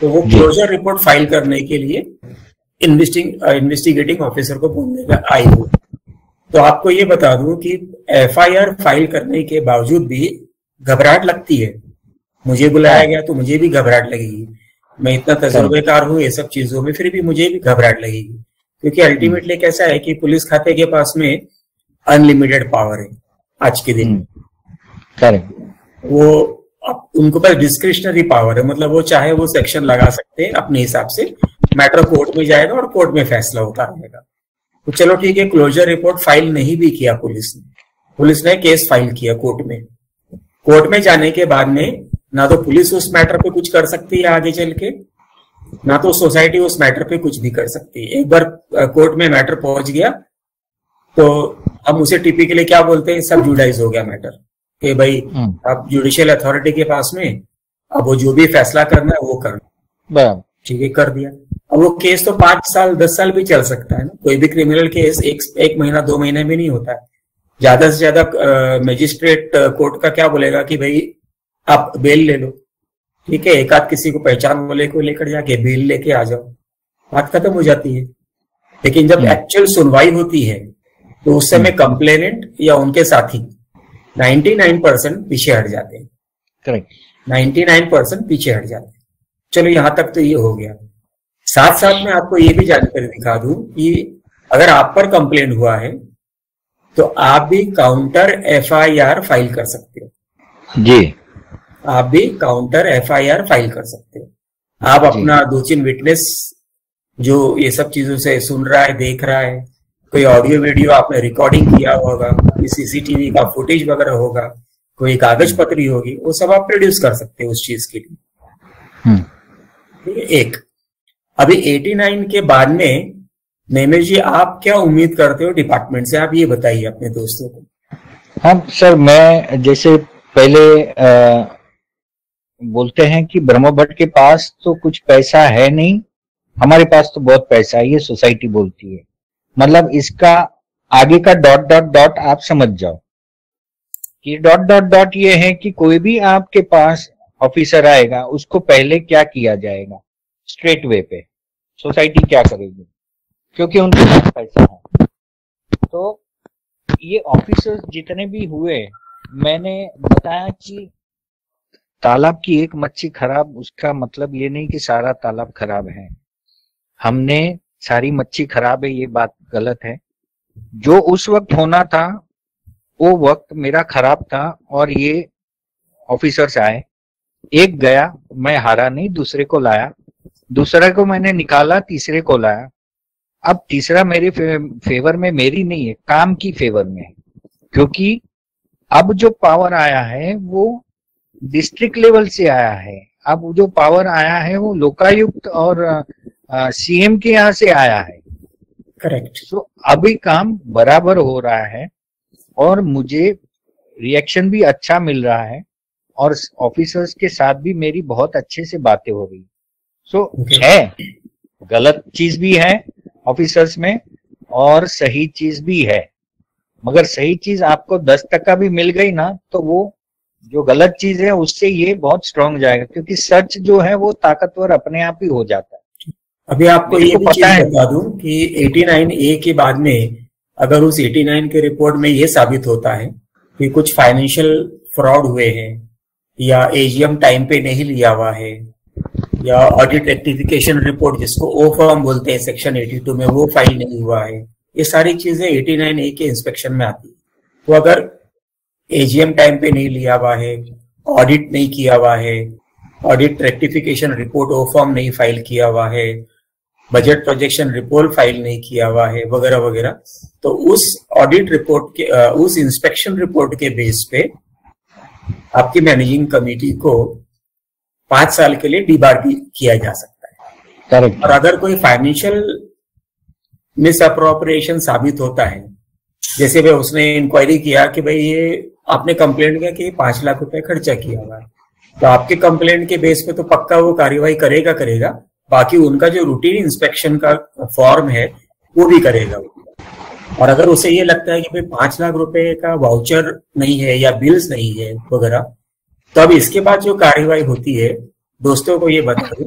तो वो क्लोजर रिपोर्ट फाइल करने के लिए इन्वेस्टिगेटिंग ऑफिसर को बोल देगा आई हो। तो आपको ये बता दूं कि FIR फाइल करने के बावजूद भी घबराहट लगती है। मुझे बुलाया गया तो मुझे भी घबराहट लगेगी। मैं इतना तजुर्बेकार हूं ये सब चीजों में, फिर भी मुझे भी घबराहट लगेगी, क्योंकि अल्टीमेटली कैसा है कि पुलिस खाते के पास में अनलिमिटेड पावर है आज के दिन। वो उनको पास डिस्क्रिशनरी पावर है, मतलब वो चाहे वो सेक्शन लगा सकते हैं अपने हिसाब से, मैटर कोर्ट में जाएगा और कोर्ट में फैसला होता रहेगा। तो चलो ठीक है, क्लोजर रिपोर्ट फाइल नहीं भी किया पुलिस ने केस फाइल किया कोर्ट में। कोर्ट में जाने के बाद में ना तो पुलिस उस मैटर पे कुछ कर सकती है आगे चल के, ना तो सोसाइटी उस मैटर पे कुछ भी कर सकती है। एक बार कोर्ट में मैटर पहुंच गया तो हम उसे टिपिकली क्या बोलते हैं, सब जुडाइज हो गया मैटर, कि भाई अब जुडिशियल अथॉरिटी के पास में, अब वो जो भी फैसला करना है वो करना, ठीक है, कर दिया। अब वो केस तो 5 साल 10 साल भी चल सकता है ना। कोई भी क्रिमिनल केस एक महीना 2 महीने में नहीं होता है। ज्यादा से ज्यादा मजिस्ट्रेट कोर्ट का क्या बोलेगा कि भाई आप बेल ले लो, ठीक है, एक आध किसी को पहचान वाले को लेकर जाके बेल लेके आ जाओ, बात खत्म हो जाती है। लेकिन जब एक्चुअल सुनवाई होती है तो उस समय कंप्लेनेंट या उनके साथी 99% पीछे हट जाते हैं। करेक्ट, 99% पीछे हट जाते हैं। चलो यहाँ तक तो ये हो गया। साथ साथ में आपको ये भी जानकारी दिखा दूं कि अगर आप पर कंप्लेंट हुआ है तो आप भी काउंटर एफआईआर फाइल कर सकते हो जी। आप भी काउंटर एफआईआर फाइल कर सकते हो। आप अपना 2-3 विटनेस जो ये सब चीजों से सुन रहा है, देख रहा है, कोई ऑडियो वीडियो आपने रिकॉर्डिंग किया होगा, कोई सीसीटीवी का फुटेज वगैरह होगा, कोई कागज पत्री होगी, वो सब आप प्रोड्यूस कर सकते हो उस चीज के लिए। एक अभी 89 के बाद में नेमेश जी आप क्या उम्मीद करते हो डिपार्टमेंट से, आप ये बताइए अपने दोस्तों को। हाँ सर, मैं जैसे पहले बोलते हैं कि ब्रह्म भट्ट के पास तो कुछ पैसा है नहीं, हमारे पास तो बहुत पैसा है, ये सोसाइटी बोलती है। मतलब इसका आगे का डॉट डॉट डॉट आप समझ जाओ कि डॉट डॉट डॉट ये है कि कोई भी आपके पास ऑफिसर आएगा उसको पहले क्या किया जाएगा, स्ट्रेट वे पे सोसाइटी क्या करेगी, क्योंकि उनके पास पैसा है। तो ये ऑफिसर्स जितने भी हुए, मैंने बताया कि तालाब की एक मच्छी खराब, उसका मतलब ये नहीं कि सारा तालाब खराब है। हमने सारी मच्छी खराब है ये बात गलत है। जो उस वक्त होना था वो वक्त मेरा खराब था और ये ऑफिसर्स आए, एक गया, मैं हारा नहीं, दूसरे को लाया, दूसरे को मैंने निकाला, तीसरे को लाया। अब तीसरा मेरे फेवर में मेरी नहीं है, काम की फेवर में है, क्योंकि अब जो पावर आया है वो डिस्ट्रिक्ट लेवल से आया है। अब जो पावर आया है वो लोकायुक्त और सीएम के यहाँ से आया है। करेक्ट। तो अभी काम बराबर हो रहा है और मुझे रिएक्शन भी अच्छा मिल रहा है और ऑफिसर्स के साथ भी मेरी बहुत अच्छे से बातें हो रही। सो है, गलत चीज भी है ऑफिसर्स में और सही चीज भी है, मगर सही चीज आपको 10% भी मिल गई ना तो वो जो गलत चीज है उससे ये बहुत स्ट्रांग जाएगा, क्योंकि सच जो है वो ताकतवर अपने आप ही हो जाता है। अभी आपको ये भी चीज बता दूं कि 89A के बाद में अगर उस 89 के रिपोर्ट में ये साबित होता है कि कुछ फाइनेंशियल फ्रॉड हुए हैं या एजीएम टाइम पे नहीं लिया हुआ है या ऑडिट रेक्टिफिकेशन रिपोर्ट जिसको ओ फॉर्म बोलते हैं सेक्शन 82 में वो फाइल नहीं हुआ है, ये सारी चीजें 89A के इंस्पेक्शन में आती है। तो अगर एजीएम टाइम पे नहीं लिया हुआ है, ऑडिट नहीं किया हुआ है, ऑडिट रेक्टिफिकेशन रिपोर्ट ओ फॉर्म नहीं फाइल किया हुआ है, बजट प्रोजेक्शन रिपोर्ट फाइल नहीं किया हुआ है वगैरह वगैरह, तो उस ऑडिट रिपोर्ट के उस इंस्पेक्शन रिपोर्ट के बेस पे आपकी मैनेजिंग कमेटी को 5 साल के लिए डिबार किया जा सकता है। करेक्ट। और अगर कोई फाइनेंशियल मिस अप्रोप्रिएशन साबित होता है, जैसे भाई उसने इंक्वायरी किया कि भाई ये आपने कंप्लेंट किया कि 5 लाख रुपए खर्चा किया हुआ है, तो आपके कंप्लेंट के बेस पे तो पक्का वो कार्यवाही करेगा, बाकी उनका जो रूटीन इंस्पेक्शन का फॉर्म है वो भी करेगा। और अगर उसे ये लगता है कि भाई 5 लाख रुपए का वाउचर नहीं है या बिल्स नहीं है वगैरह, तो अब इसके बाद जो कार्यवाही होती है, दोस्तों को ये बता दूं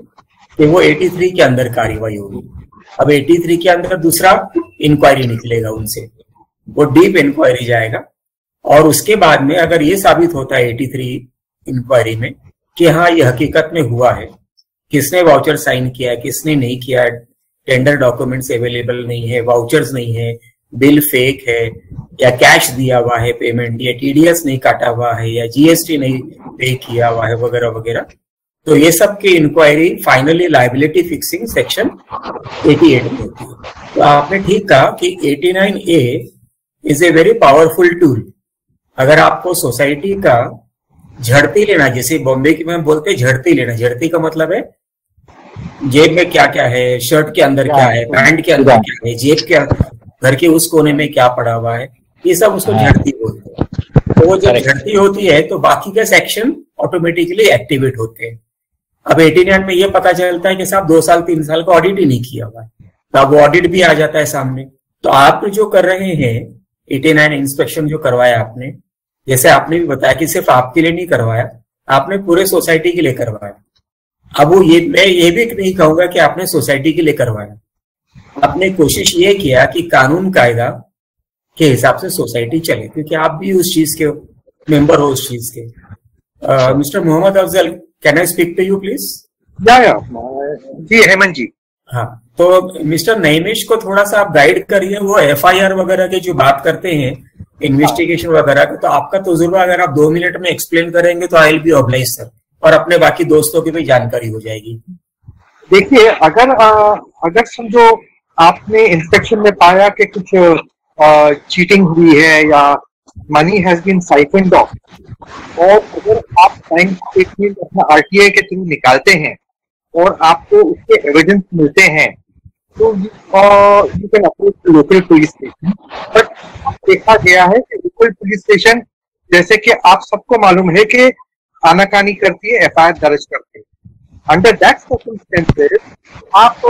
कि वो 83 के अंदर कार्यवाही होगी। अब 83 के अंदर दूसरा इंक्वायरी निकलेगा उनसे, वो डीप इंक्वायरी जाएगा और उसके बाद में अगर ये साबित होता है 83 इंक्वायरी में कि हाँ ये हकीकत में हुआ है, किसने वाउचर साइन किया है, किसने नहीं किया, टेंडर डॉक्यूमेंट्स अवेलेबल नहीं है, वाउचर्स नहीं है, बिल फेक है, या कैश दिया हुआ है पेमेंट, या टीडीएस नहीं काटा हुआ है, या जीएसटी नहीं पे किया हुआ है वगैरह वगैरह, तो ये सब की inquiry finally liability fixing section 88 में होती है। तो आपने ठीक कहा कि 89A is a very powerful tool. अगर आपको सोसाइटी का झड़ती लेना, जैसे बॉम्बे की में बोलते हैं झड़ती लेना, झड़ती का मतलब है जेब में क्या क्या है, शर्ट के अंदर क्या है, पैंट के अंदर क्या है, जेब के घर के उस कोने में क्या पड़ा हुआ है, ये सब उसको झड़ती बोलते हैं। तो वो जब झड़ती होती है तो बाकी के सेक्शन ऑटोमेटिकली एक्टिवेट होते हैं। अब 89 में ये पता चलता है कि साहब 2 साल 3 साल का ऑडिट ही नहीं किया हुआ है, तो अब वो ऑडिट भी आ जाता है सामने। तो आप जो कर रहे हैं 89 इंस्पेक्शन जो करवाया आपने, जैसे आपने भी बताया कि सिर्फ आपके लिए नहीं करवाया, आपने पूरे सोसाइटी के लिए करवाया। अब वो मैं ये भी नहीं कहूंगा कि आपने सोसाइटी के लिए करवाया, आपने कोशिश ये किया कि कानून कायदा के हिसाब से सोसाइटी चले, क्योंकि आप भी उस चीज के मेंबर हो उस चीज के। Mister Mohammed Afzal, can I speak to you please? या जी हेमंत जी। हाँ, तो मिस्टर नईमिश को थोड़ा सा आप गाइड करिए, वो एफआईआर वगैरह की जो बात करते हैं, इन्वेस्टिगेशन वगैरह का, तो आपका तजुर्बा अगर आप 2 मिनट में एक्सप्लेन करेंगे तो I will be oblige sir, और अपने बाकी दोस्तों की भी जानकारी हो जाएगी। देखिए, अगर समझो आपने इंस्पेक्शन में पाया कि कुछ चीटिंग हुई है या मनी हैज बीन साइफन्ड ऑफ, और अगर आप बैंक स्टेटमेंट अपना आरटीआई के थ्रू निकालते हैं और आपको उसके एविडेंस मिलते हैं, तो you can approach local police station. But देखा गया है कि लोकल पुलिस स्टेशन, जैसे कि आप सबको मालूम है कि आनाकानी करती है, एफआईआर दर्ज करते हैं। अंडर दैट सर्कमस्टेंसेस आप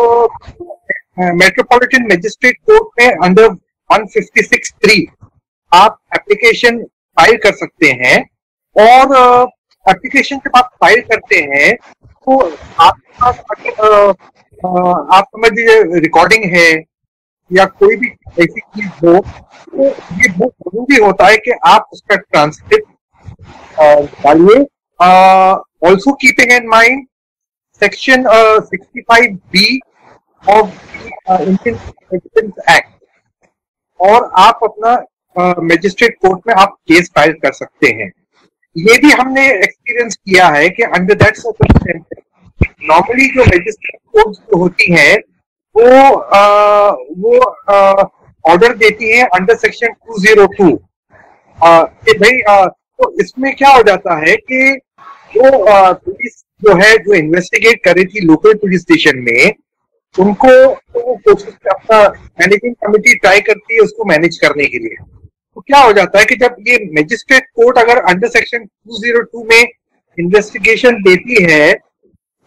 मेट्रोपॉलिटन मजिस्ट्रेट कोर्ट में अंडर 156(3) आप एप्लीकेशन फाइल कर सकते हैं, और एप्लीकेशन जब आप फाइल करते हैं तो आपके पास आप समझ लीजिए रिकॉर्डिंग है या कोई भी ऐसी चीज हो, तो ये बहुत जरूरी होता है कि आप उसका ट्रांसक्रिप्ट डालिए। Also keeping in mind section 65B of Indian evidence act, और आप अपना मजिस्ट्रेट कोर्ट में आप केस फाइल कर सकते हैं। ये भी हमने एक्सपीरियंस किया है कि अंडर दैट सर्कमस्टेंसेस नॉर्मली जो मजिस्ट्रेट कोर्ट जो होती है वो ऑर्डर देती है अंडर सेक्शन 202 कि भाई तो इसमें क्या हो जाता है कि जो पुलिस जो है, जो इन्वेस्टिगेट कर रही थी लोकल पुलिस स्टेशन में, उनको तो वो कोशिश अपना मैनेजिंग कमेटी ट्राई करती है उसको मैनेज करने के लिए। तो क्या हो जाता है कि जब ये मजिस्ट्रेट कोर्ट अगर अंडर सेक्शन 202 में इन्वेस्टिगेशन देती है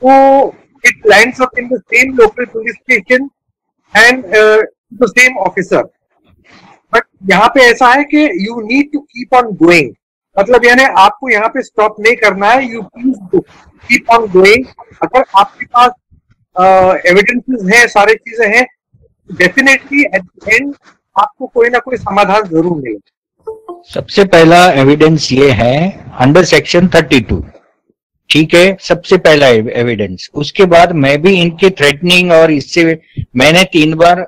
तो it lands up in the same local police station and the same officer. But यहाँ पे ऐसा है कि you need to keep on going, मतलब यानी आपको यहाँ पे स्टॉप नहीं करना है, you please keep on going. अगर आपके पास एविडेंसेस हैं, सारी चीजें हैं, डेफिनेटली एट द एंड आपको कोई ना कोई समाधान जरूर मिलेगा। सबसे पहला एविडेंस ये है अंडर सेक्शन 32, ठीक है, सबसे पहला एविडेंस। उसके बाद मैं भी इनके थ्रेटनिंग और इससे मैंने 3 बार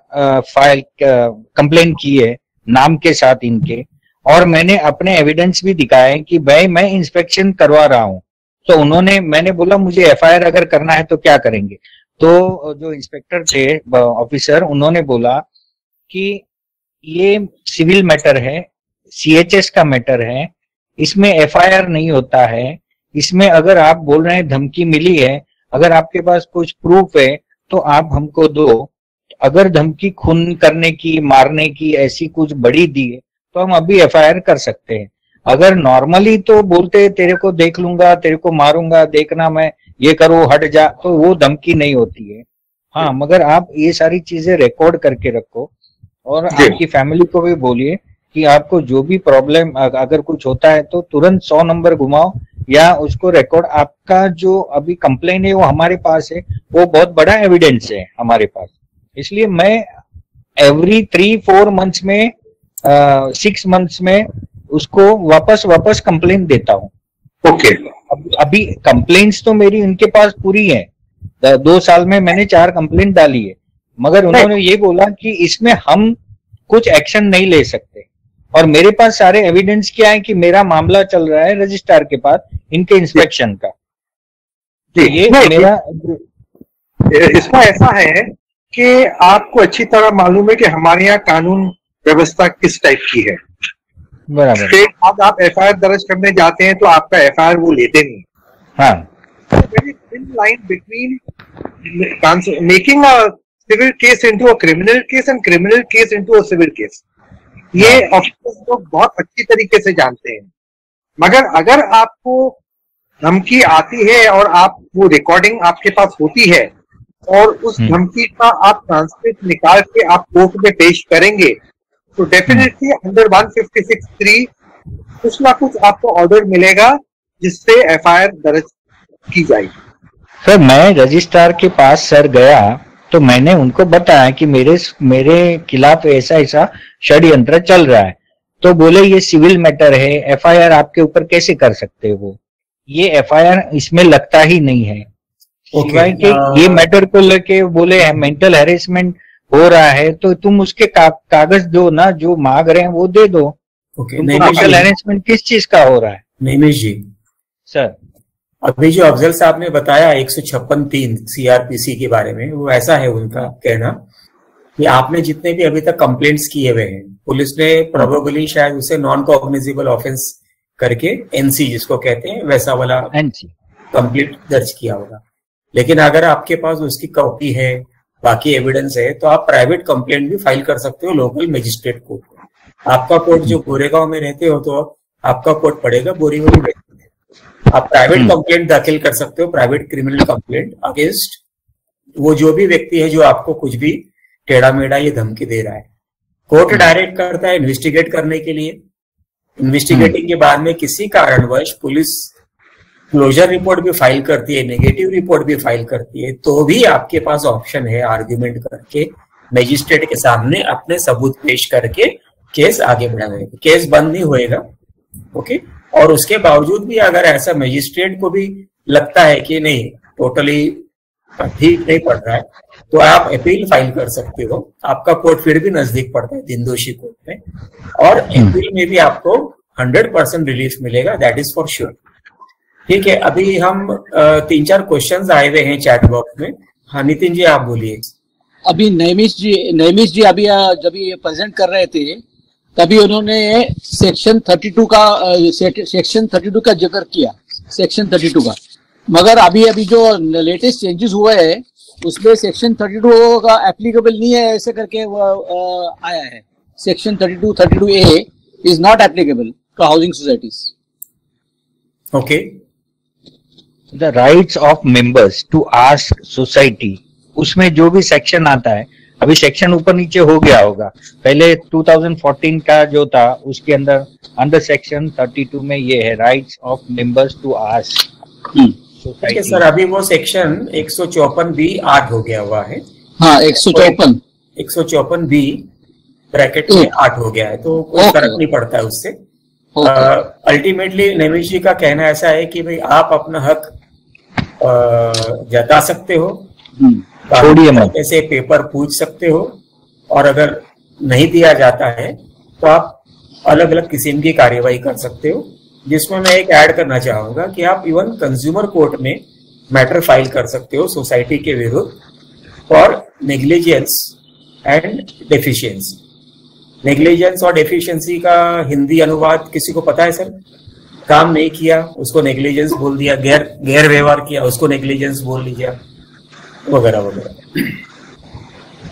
फाइल कंप्लेन की है नाम के साथ इनके, और मैंने अपने एविडेंस भी दिखाए कि भाई मैं इंस्पेक्शन करवा रहा हूं। तो उन्होंने, मैंने बोला मुझे एफआईआर अगर करना है तो क्या करेंगे, तो जो इंस्पेक्टर थे ऑफिसर, उन्होंने बोला कि ये सिविल मैटर है, सीएचएस का मैटर है, इसमें एफआईआर नहीं होता है। इसमें अगर आप बोल रहे हैं धमकी मिली है, अगर आपके पास कुछ प्रूफ है तो आप हमको दो। अगर धमकी खून करने की, मारने की ऐसी कुछ बड़ी दी है तो हम अभी एफआईआर कर सकते हैं। अगर नॉर्मली तो बोलते तेरे को देख लूंगा, तेरे को मारूंगा, देखना मैं ये करो, हट जा, तो वो धमकी नहीं होती है। हाँ, मगर आप ये सारी चीजें रिकॉर्ड करके रखो, और आपकी फैमिली को भी बोलिए कि आपको जो भी प्रॉब्लम अगर कुछ होता है तो तुरंत 100 नंबर घुमाओ, या उसको रिकॉर्ड। आपका जो अभी कंप्लेन है वो हमारे पास है, वो बहुत बड़ा एविडेंस है हमारे पास। इसलिए मैं एवरी 3-4 मंथ्स में 6 मंथ्स में उसको वापस कंप्लेन देता हूँ। ओके, अभी कंप्लेन्स तो मेरी उनके पास पूरी है, 2 साल में मैंने 4 कंप्लेंट डाली है, मगर उन्होंने ये बोला कि इसमें हम कुछ एक्शन नहीं ले सकते। और मेरे पास सारे एविडेंस क्या है कि मेरा मामला चल रहा है रजिस्ट्रार के पास इनके इंस्पेक्शन का। ये मेरा इसमें ऐसा है कि आपको अच्छी तरह मालूम है कि हमारे यहाँ कानून व्यवस्था किस टाइप की है। बराबर, आप एफआईआर दर्ज करने जाते हैं तो आपका एफआईआर वो लेते नहीं। हाँ, very thin line between making a civil case into a criminal case and criminal case into a civil case. ये ऑफिसर्स लोग बहुत अच्छी तरीके से जानते हैं। मगर अगर आपको धमकी आती है और आप वो रिकॉर्डिंग आपके पास होती है और उस धमकी का आप ट्रांसक्रिप्ट निकाल के आप कोर्ट में पेश करेंगे तो डेफिनेटली अंडर 156(3) कुछ ना कुछ आपको ऑर्डर मिलेगा जिससे एफआईआर दर्ज की जाएगी। सर, मैं रजिस्ट्रार के पास सर गया तो मैंने उनको बताया कि मेरे खिलाफ ऐसा षड्यंत्र चल रहा है। तो बोले ये सिविल मैटर है, एफआईआर आपके ऊपर कैसे कर सकते हो, ये एफआईआर इसमें लगता ही नहीं है। सिवाय के ये मैटर को लेके बोले मेंटल हैरेसमेंट हो रहा है तो तुम उसके कागज दो ना, जो मांग रहे हैं वो दे दो। मेंटल हैरेसमेंट किस चीज का हो रहा है? नैमिष जी सर, अभी जो अफजल साहब ने बताया 156(3) सीआरपीसी के बारे में, वो ऐसा है उनका कहना कि आपने जितने भी अभी तक कंप्लेंट्स किए हुए हैं, पुलिस ने प्रोबेबली शायद उसे नॉन कॉग्निजेबल ऑफेंस करके एनसी जिसको कहते हैं वैसा वाला कंप्लेंट दर्ज किया होगा। लेकिन अगर आपके पास उसकी कॉपी है, बाकी एविडेंस है, तो आप प्राइवेट कंप्लेंट भी फाइल कर सकते हो लोकल मजिस्ट्रेट कोर्ट में। आपका कोर्ट जो गोरेगांव में रहते हो तो आपका कोर्ट पड़ेगा बोरीवली में। आप प्राइवेट कंप्लेंट दाखिल कर सकते हो, प्राइवेट क्रिमिनल कंप्लेंट अगेंस्ट वो जो भी व्यक्ति है जो आपको कुछ भी टेढ़ा मेढ़ा ये धमकी दे रहा है। कोर्ट डायरेक्ट करता है इन्वेस्टिगेट करने के लिए। इन्वेस्टिगेटिंग के बाद में किसी कारणवश पुलिस क्लोजर रिपोर्ट भी फाइल करती है, नेगेटिव रिपोर्ट भी फाइल करती है, तो भी आपके पास ऑप्शन है आर्ग्यूमेंट करके मजिस्ट्रेट के सामने अपने सबूत पेश करके केस आगे बढ़ाने का। केस बंद नहीं होएगा, ओके। और उसके बावजूद भी अगर ऐसा मजिस्ट्रेट को भी लगता है कि नहीं टोटली ठीक नहीं पड़ रहा है, तो आप अपील फाइल कर सकते हो। आपका कोर्ट फिर भी नजदीक पड़ता है दिनदोशी कोर्ट में, और अपील में भी आपको 100% रिलीफ मिलेगा, दैट इज फॉर श्योर। ठीक है, अभी हम 3-4 क्वेश्चंस आए हुए हैं चैट बॉक्स में। हाँ नितिन जी आप बोलिए। अभी नैमिष जी अभी जब ये प्रेजेंट कर रहे थे तभी उन्होंने सेक्शन 32 का जिक्र किया, सेक्शन 32 का। मगर अभी जो लेटेस्ट चेंजेस हुए हैं उसमें सेक्शन 32 का एप्लीकेबल नहीं है ऐसे करके वो आया है। Section 32A is not applicable to housing societies. Okay, the rights of members to ask society, उसमें जो भी सेक्शन आता है, अभी सेक्शन ऊपर नीचे हो गया होगा, पहले 2014 का जो था उसके अंदर सेक्शन 32 में ये है rights of members to ask society. Sir अभी वो सेक्शन 154B 8 हो गया हुआ है। हाँ 154B ब्रैकेट में 8 हो गया है, तो कोई फर्क नहीं पड़ता है उससे। अल्टीमेटली नैमिष जी का कहना ऐसा है कि भाई आप अपना हक जता सकते हो, ऐसे पेपर पूछ सकते हो, और अगर नहीं दिया जाता है तो आप अलग अलग किस्म की कार्यवाही कर सकते हो, जिसमें मैं एक ऐड करना चाहूंगा कि आप इवन कंज्यूमर कोर्ट में मैटर फाइल कर सकते हो सोसाइटी के विरुद्ध for negligence and deficiency. Negligence और डेफिशिएंसी का हिंदी अनुवाद किसी को पता है सर? काम नहीं किया उसको नेग्लिजेंस बोल दिया, गैर व्यवहार किया उसको नेग्लिजेंस बोल लीजिए, वगैरह वगैरह।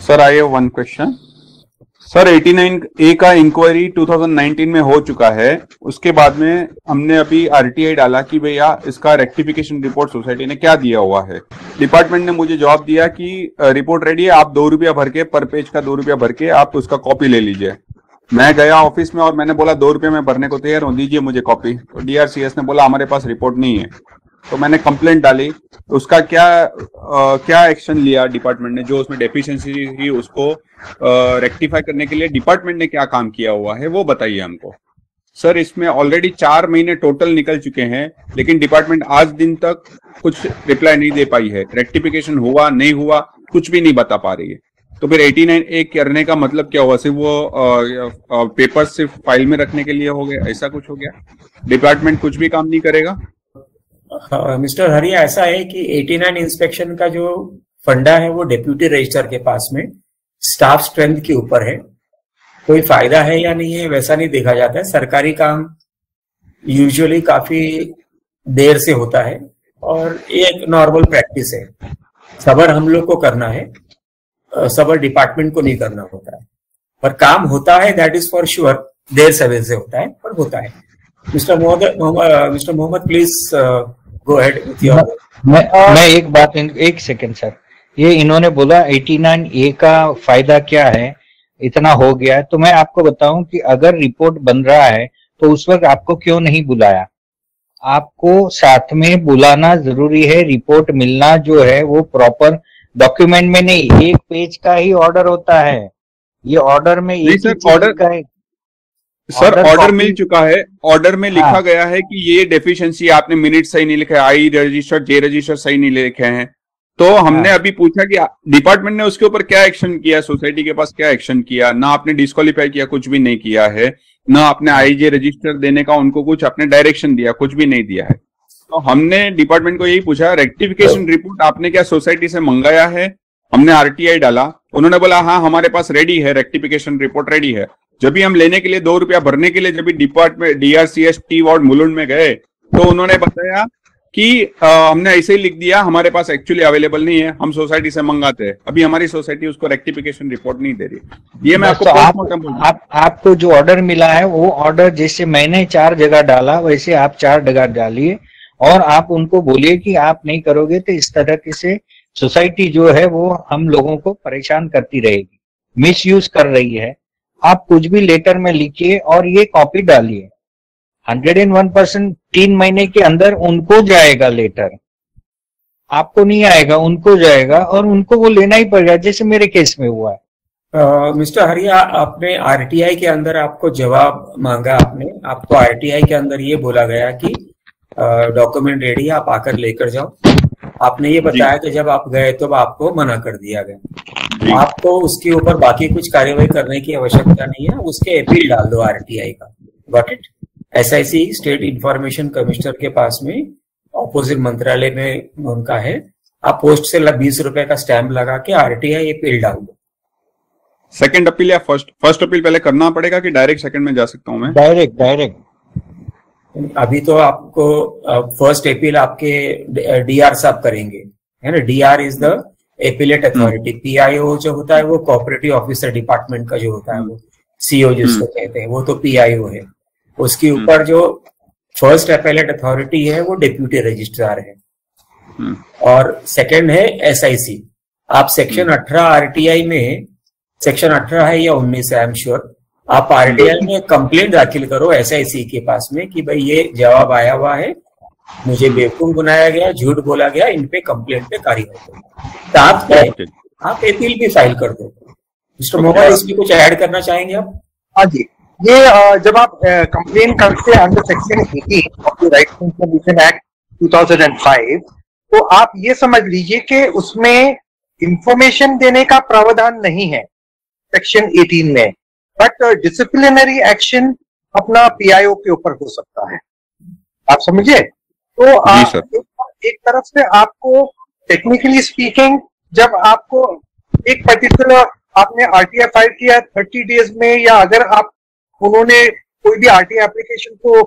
Sir I have one question. Sir 89A का इंक्वायरी 2019 में हो चुका है, उसके बाद में हमने अभी आरटीआई डाला कि भैया इसका रेक्टिफिकेशन रिपोर्ट सोसाइटी ने क्या दिया हुआ है। डिपार्टमेंट ने मुझे जवाब दिया कि रिपोर्ट रेडी है, आप 2 रुपया भर के, पर पेज का 2 रुपया भर के आप उसका कॉपी ले लीजिए। मैं गया ऑफिस में और मैंने बोला 2 रुपये में भरने को तैयार हूँ, दीजिए मुझे कॉपी। तो डीआरसीएस ने बोला हमारे पास रिपोर्ट नहीं है। तो मैंने कंप्लेंट डाली, उसका क्या एक्शन लिया डिपार्टमेंट ने, जो उसमें डेफिशिएंसी थी उसको रेक्टिफाई करने के लिए डिपार्टमेंट ने क्या काम किया हुआ है वो बताइए हमको। सर इसमें ऑलरेडी 4 महीने टोटल निकल चुके हैं, लेकिन डिपार्टमेंट आज दिन तक कुछ रिप्लाई नहीं दे पाई है। रेक्टिफिकेशन हुआ नहीं हुआ कुछ भी नहीं बता पा रही है। तो फिर 89A करने का मतलब क्या हुआ? सिर्फ वो पेपर सिर्फ फाइल में रखने के लिए हो गया, ऐसा कुछ हो गया? डिपार्टमेंट कुछ भी काम नहीं करेगा? मिस्टर हरिया, ऐसा है कि 89 इंस्पेक्शन का जो फंडा है वो डेप्यूटी रजिस्ट्रार के पास में स्टाफ स्ट्रेंथ के ऊपर है। कोई फायदा है या नहीं है वैसा नहीं देखा जाता है। सरकारी काम यूजुअली काफी देर से होता है और ये एक नॉर्मल प्रैक्टिस है। सबर हम लोग को करना है, सबर डिपार्टमेंट को नहीं करना होता है, पर काम होता है, दैट इज फॉर श्योर। देर सवेर से होता है पर होता है। Mister Mohammed please go ahead with your. मैं एक बात, एक सेकंड सर, ये इन्होंने बोला 89A का फायदा क्या है, इतना हो गया है, तो मैं आपको बताऊं कि अगर रिपोर्ट बन रहा है तो उस वक्त आपको क्यों नहीं बुलाया? आपको साथ में बुलाना जरूरी है। रिपोर्ट मिलना जो है वो प्रॉपर डॉक्यूमेंट में नहीं, 1 पेज का ही ऑर्डर होता है। ये ऑर्डर में ऑर्डर का है सर, ऑर्डर मिल चुका है। ऑर्डर में लिखा गया है कि ये डेफिशिएंसी आपने मिनट सही नहीं लिखा है, आई रजिस्टर जे रजिस्टर सही नहीं लिखे हैं, तो हमने अभी पूछा कि डिपार्टमेंट ने उसके ऊपर क्या एक्शन किया, सोसाइटी के पास क्या एक्शन किया, ना आपने डिस्क्वालीफाई किया, कुछ भी नहीं किया है, ना आपने आईजे रजिस्टर देने का उनको कुछ आपने डायरेक्शन दिया, कुछ भी नहीं दिया है। तो हमने डिपार्टमेंट को यही पूछा, रेक्टिफिकेशन रिपोर्ट आपने क्या सोसाइटी से मंगाया है? हमने आरटीआई डाला, उन्होंने बोला हाँ हमारे पास रेडी है, रेक्टिफिकेशन रिपोर्ट रेडी है। जब भी हम लेने के लिए 2 रुपया भरने के लिए जब भी department DRCS T ward Mulund में गए तो उन्होंने बताया कि हमने ऐसे ही लिख दिया, हमारे पास एक्चुअली अवेलेबल नहीं है, हम सोसाइटी से मंगाते हैं। अभी हमारी सोसाइटी उसको रेक्टिफिकेशन रिपोर्ट नहीं दे रही। ये मैं आपको आपको जो ऑर्डर मिला है वो ऑर्डर जैसे मैंने 4 जगह डाला वैसे आप 4 जगह डालिए और आप उनको बोलिए कि आप नहीं करोगे तो इस तरह से सोसाइटी जो है वो हम लोगों को परेशान करती रहेगी, मिसयूज कर रही है। आप कुछ भी लेटर में लिखिए और ये कॉपी डालिए। 101% 3 महीने के अंदर उनको जाएगा लेटर, आपको नहीं आएगा, उनको जाएगा और उनको वो लेना ही पड़ेगा, जैसे मेरे केस में हुआ है। मिस्टर हरिया, आपने आरटीआई के अंदर आपको जवाब मांगा, आपको आरटीआई के अंदर ये बोला गया कि डॉक्यूमेंट रेडी, आप आकर लेकर जाओ। आपने ये बताया कि जब आप गए तो आपको मना कर दिया गया। आपको उसके ऊपर बाकी कुछ कार्यवाही करने की आवश्यकता नहीं है, उसके अपील डाल दो आरटीआई का। Got it? SIC state information commissioner के पास में ऑपोजिट मंत्रालय में उनका है, आप पोस्ट से 20 रुपए का स्टैंप लगा के आरटीआई अपील डाल दो। सेकंड अपील या फर्स्ट अपील पहले करना पड़ेगा कि डायरेक्ट सेकंड में जा सकता हूं मैं? डायरेक्ट। अभी तो आपको फर्स्ट अपील आपके DR साहब करेंगे, है ना। DR is the appellate authority. PIO जो होता है वो कोऑपरेटिव ऑफिसर डिपार्टमेंट का जो होता है, वो CO जिसको कहते हैं, वो तो PIO है। उसके ऊपर जो फर्स्ट एपेलेट अथॉरिटी है वो डिप्यूटी रजिस्ट्रार है, और सेकंड है SIC। आप सेक्शन 18 RTI में, सेक्शन 18 है या 19 है, आई एम श्योर, आप RTI में कंप्लेंट दाखिल करो SIC के पास में कि भाई ये जवाब आया हुआ है, मुझे बेवकूफ बनाया गया, झूठ बोला गया, इन पे कंप्लेंट पे कार्रवाई करो। तो आप अपील भी फाइल कर दो। मिस्टर मोबाइल, इसमें कुछ ऐड करना चाहेंगे आप? हाँ जी, ये जब आप कंप्लेन करते हैं under section 18 of the rights to information act 2005, तो आप ये समझ लीजिए कि उसमें इंफॉर्मेशन देने का प्रावधान नहीं है सेक्शन 18 में, बट डिसिप्लिनरी एक्शन अपना PIO के ऊपर हो सकता है। आप समझे? तो एक तरफ से आपको टेक्निकली स्पीकिंग, जब आपको एक पर्टिकुलर आपने RTI फाइल किया 30 डेज में, या अगर आप उन्होंने कोई भी RTI एप्लीकेशन को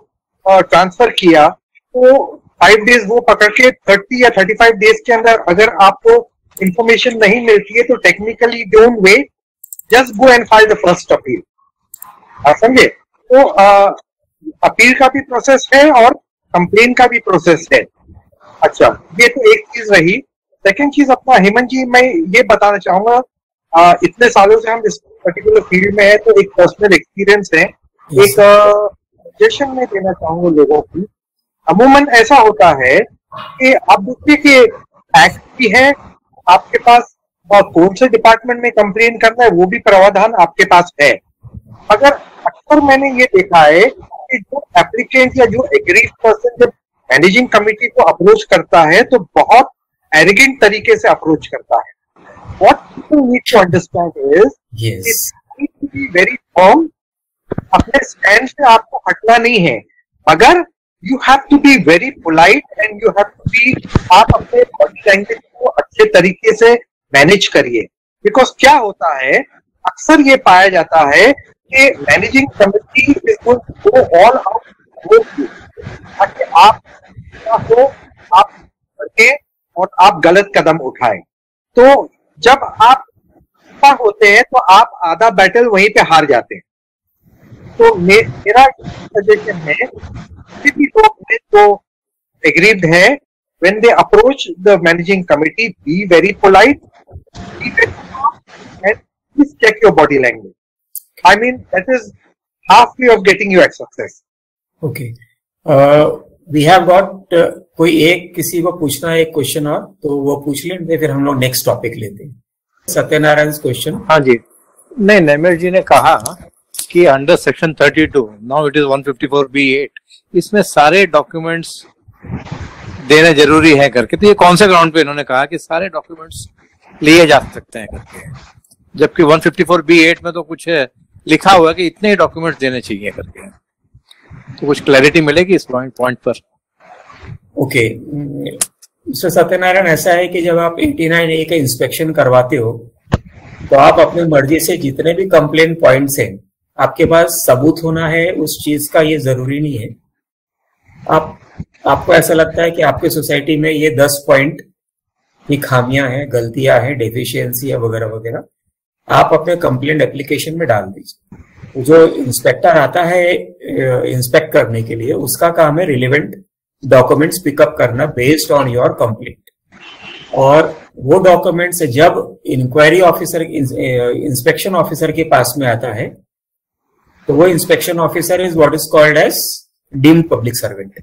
ट्रांसफर किया तो 5 डेज वो पकड़ के 30 या 35 डेज के अंदर अगर आपको इंफॉर्मेशन नहीं मिलती है तो technically don't wait, just go and file the first appeal. आप समझे? तो अपील का भी प्रोसेस है और कंप्लेन का भी प्रोसेस है। अच्छा, ये तो एक चीज रही। सेकंड चीज अपना हेमंत जी, मैं ये बताना चाहूंगा, इतने सालों से हम इस पर्टिकुलर फील्ड में है तो एक पर्सनल एक्सपीरियंस है। एक सजेशन में देना चाहूंगा लोगों की, अमूमन ऐसा होता है कि आप देखिए कि एक्ट भी है आपके पास और कौन से डिपार्टमेंट में कंप्लेन करना है वो भी प्रावधान आपके पास है, मगर अक्सर मैंने ये देखा है कि जो एप्लीकेंट या जो एग्रीड पर्सन जब मैनेजिंग कमेटी को अप्रोच करता है तो बहुत एरोगेंट तरीके से अप्रोच करता है। What people need to understand is, it needs to be very firm. अपने स्टैंड से आपको हटना नहीं है, मगर you have to be very polite and you have to be, आप अपने बॉडी लैंग्वेज को अच्छे तरीके से मैनेज करिए। बिकॉज क्या होता है, अक्सर ये पाया जाता है कि managing committee is going to go all out ताकि आप करके और आप गलत कदम उठाएं। तो जब आप होते हैं तो आप आधा बैटल वहीं पे हार जाते हैं। तो मेरा सजेशन है किसी भी लोग में तो एग्रीड है, when they approach the managing committee, be very polite, be very calm, and please check your body language. I mean, that is halfway of getting you at success. Okay. We have got कोई एक किसी को पूछना है एक question और, तो वो पूछ लेंगे, फिर हम लोग नेक्स्ट टॉपिक लेते हैं। सत्यनारायण क्वेश्चन। हाँ जी, नहीं, नैमिष जी ने कहा कि under section 32, now it is 154B8, इसमें सारे डॉक्यूमेंट्स देने जरूरी है करके, तो ये कौन से ग्राउंड पे इन्होंने कहा कि सारे डॉक्यूमेंट्स लिए जा सकते हैं करके, जबकि 154B8 में तो कुछ लिखा हुआ है कि इतने डॉक्यूमेंट्स देने चाहिए करके? तो कुछ क्लैरिटी मिलेगी इस पॉइंट पर? ओके मिस्टर सत्यनारायण, ऐसा है कि जब आप 89A का इंस्पेक्शन करवाते हो तो आप अपनी मर्जी से जितने भी कंप्लेंट पॉइंट्स हैं आपके पास सबूत होना है उस चीज का, ये जरूरी नहीं है। आपको ऐसा लगता है कि आपकी सोसाइटी में ये 10 पॉइंट की खामियां हैं, गलतियां हैं, डेफिशिएंसी है वगैरह वगैरह, आप अपने कंप्लेंट एप्लीकेशन में डाल दीजिए। जो इंस्पेक्टर आता है इंस्पेक्ट करने के लिए, उसका काम है रिलेवेंट डॉक्यूमेंट्स पिकअप करना बेस्ड ऑन योर कंप्लेंट, और वो डॉक्यूमेंट्स जब इंक्वायरी ऑफिसर इंस्पेक्शन ऑफिसर के पास में आता है तो वो inspection officer is what is called as deemed public servant,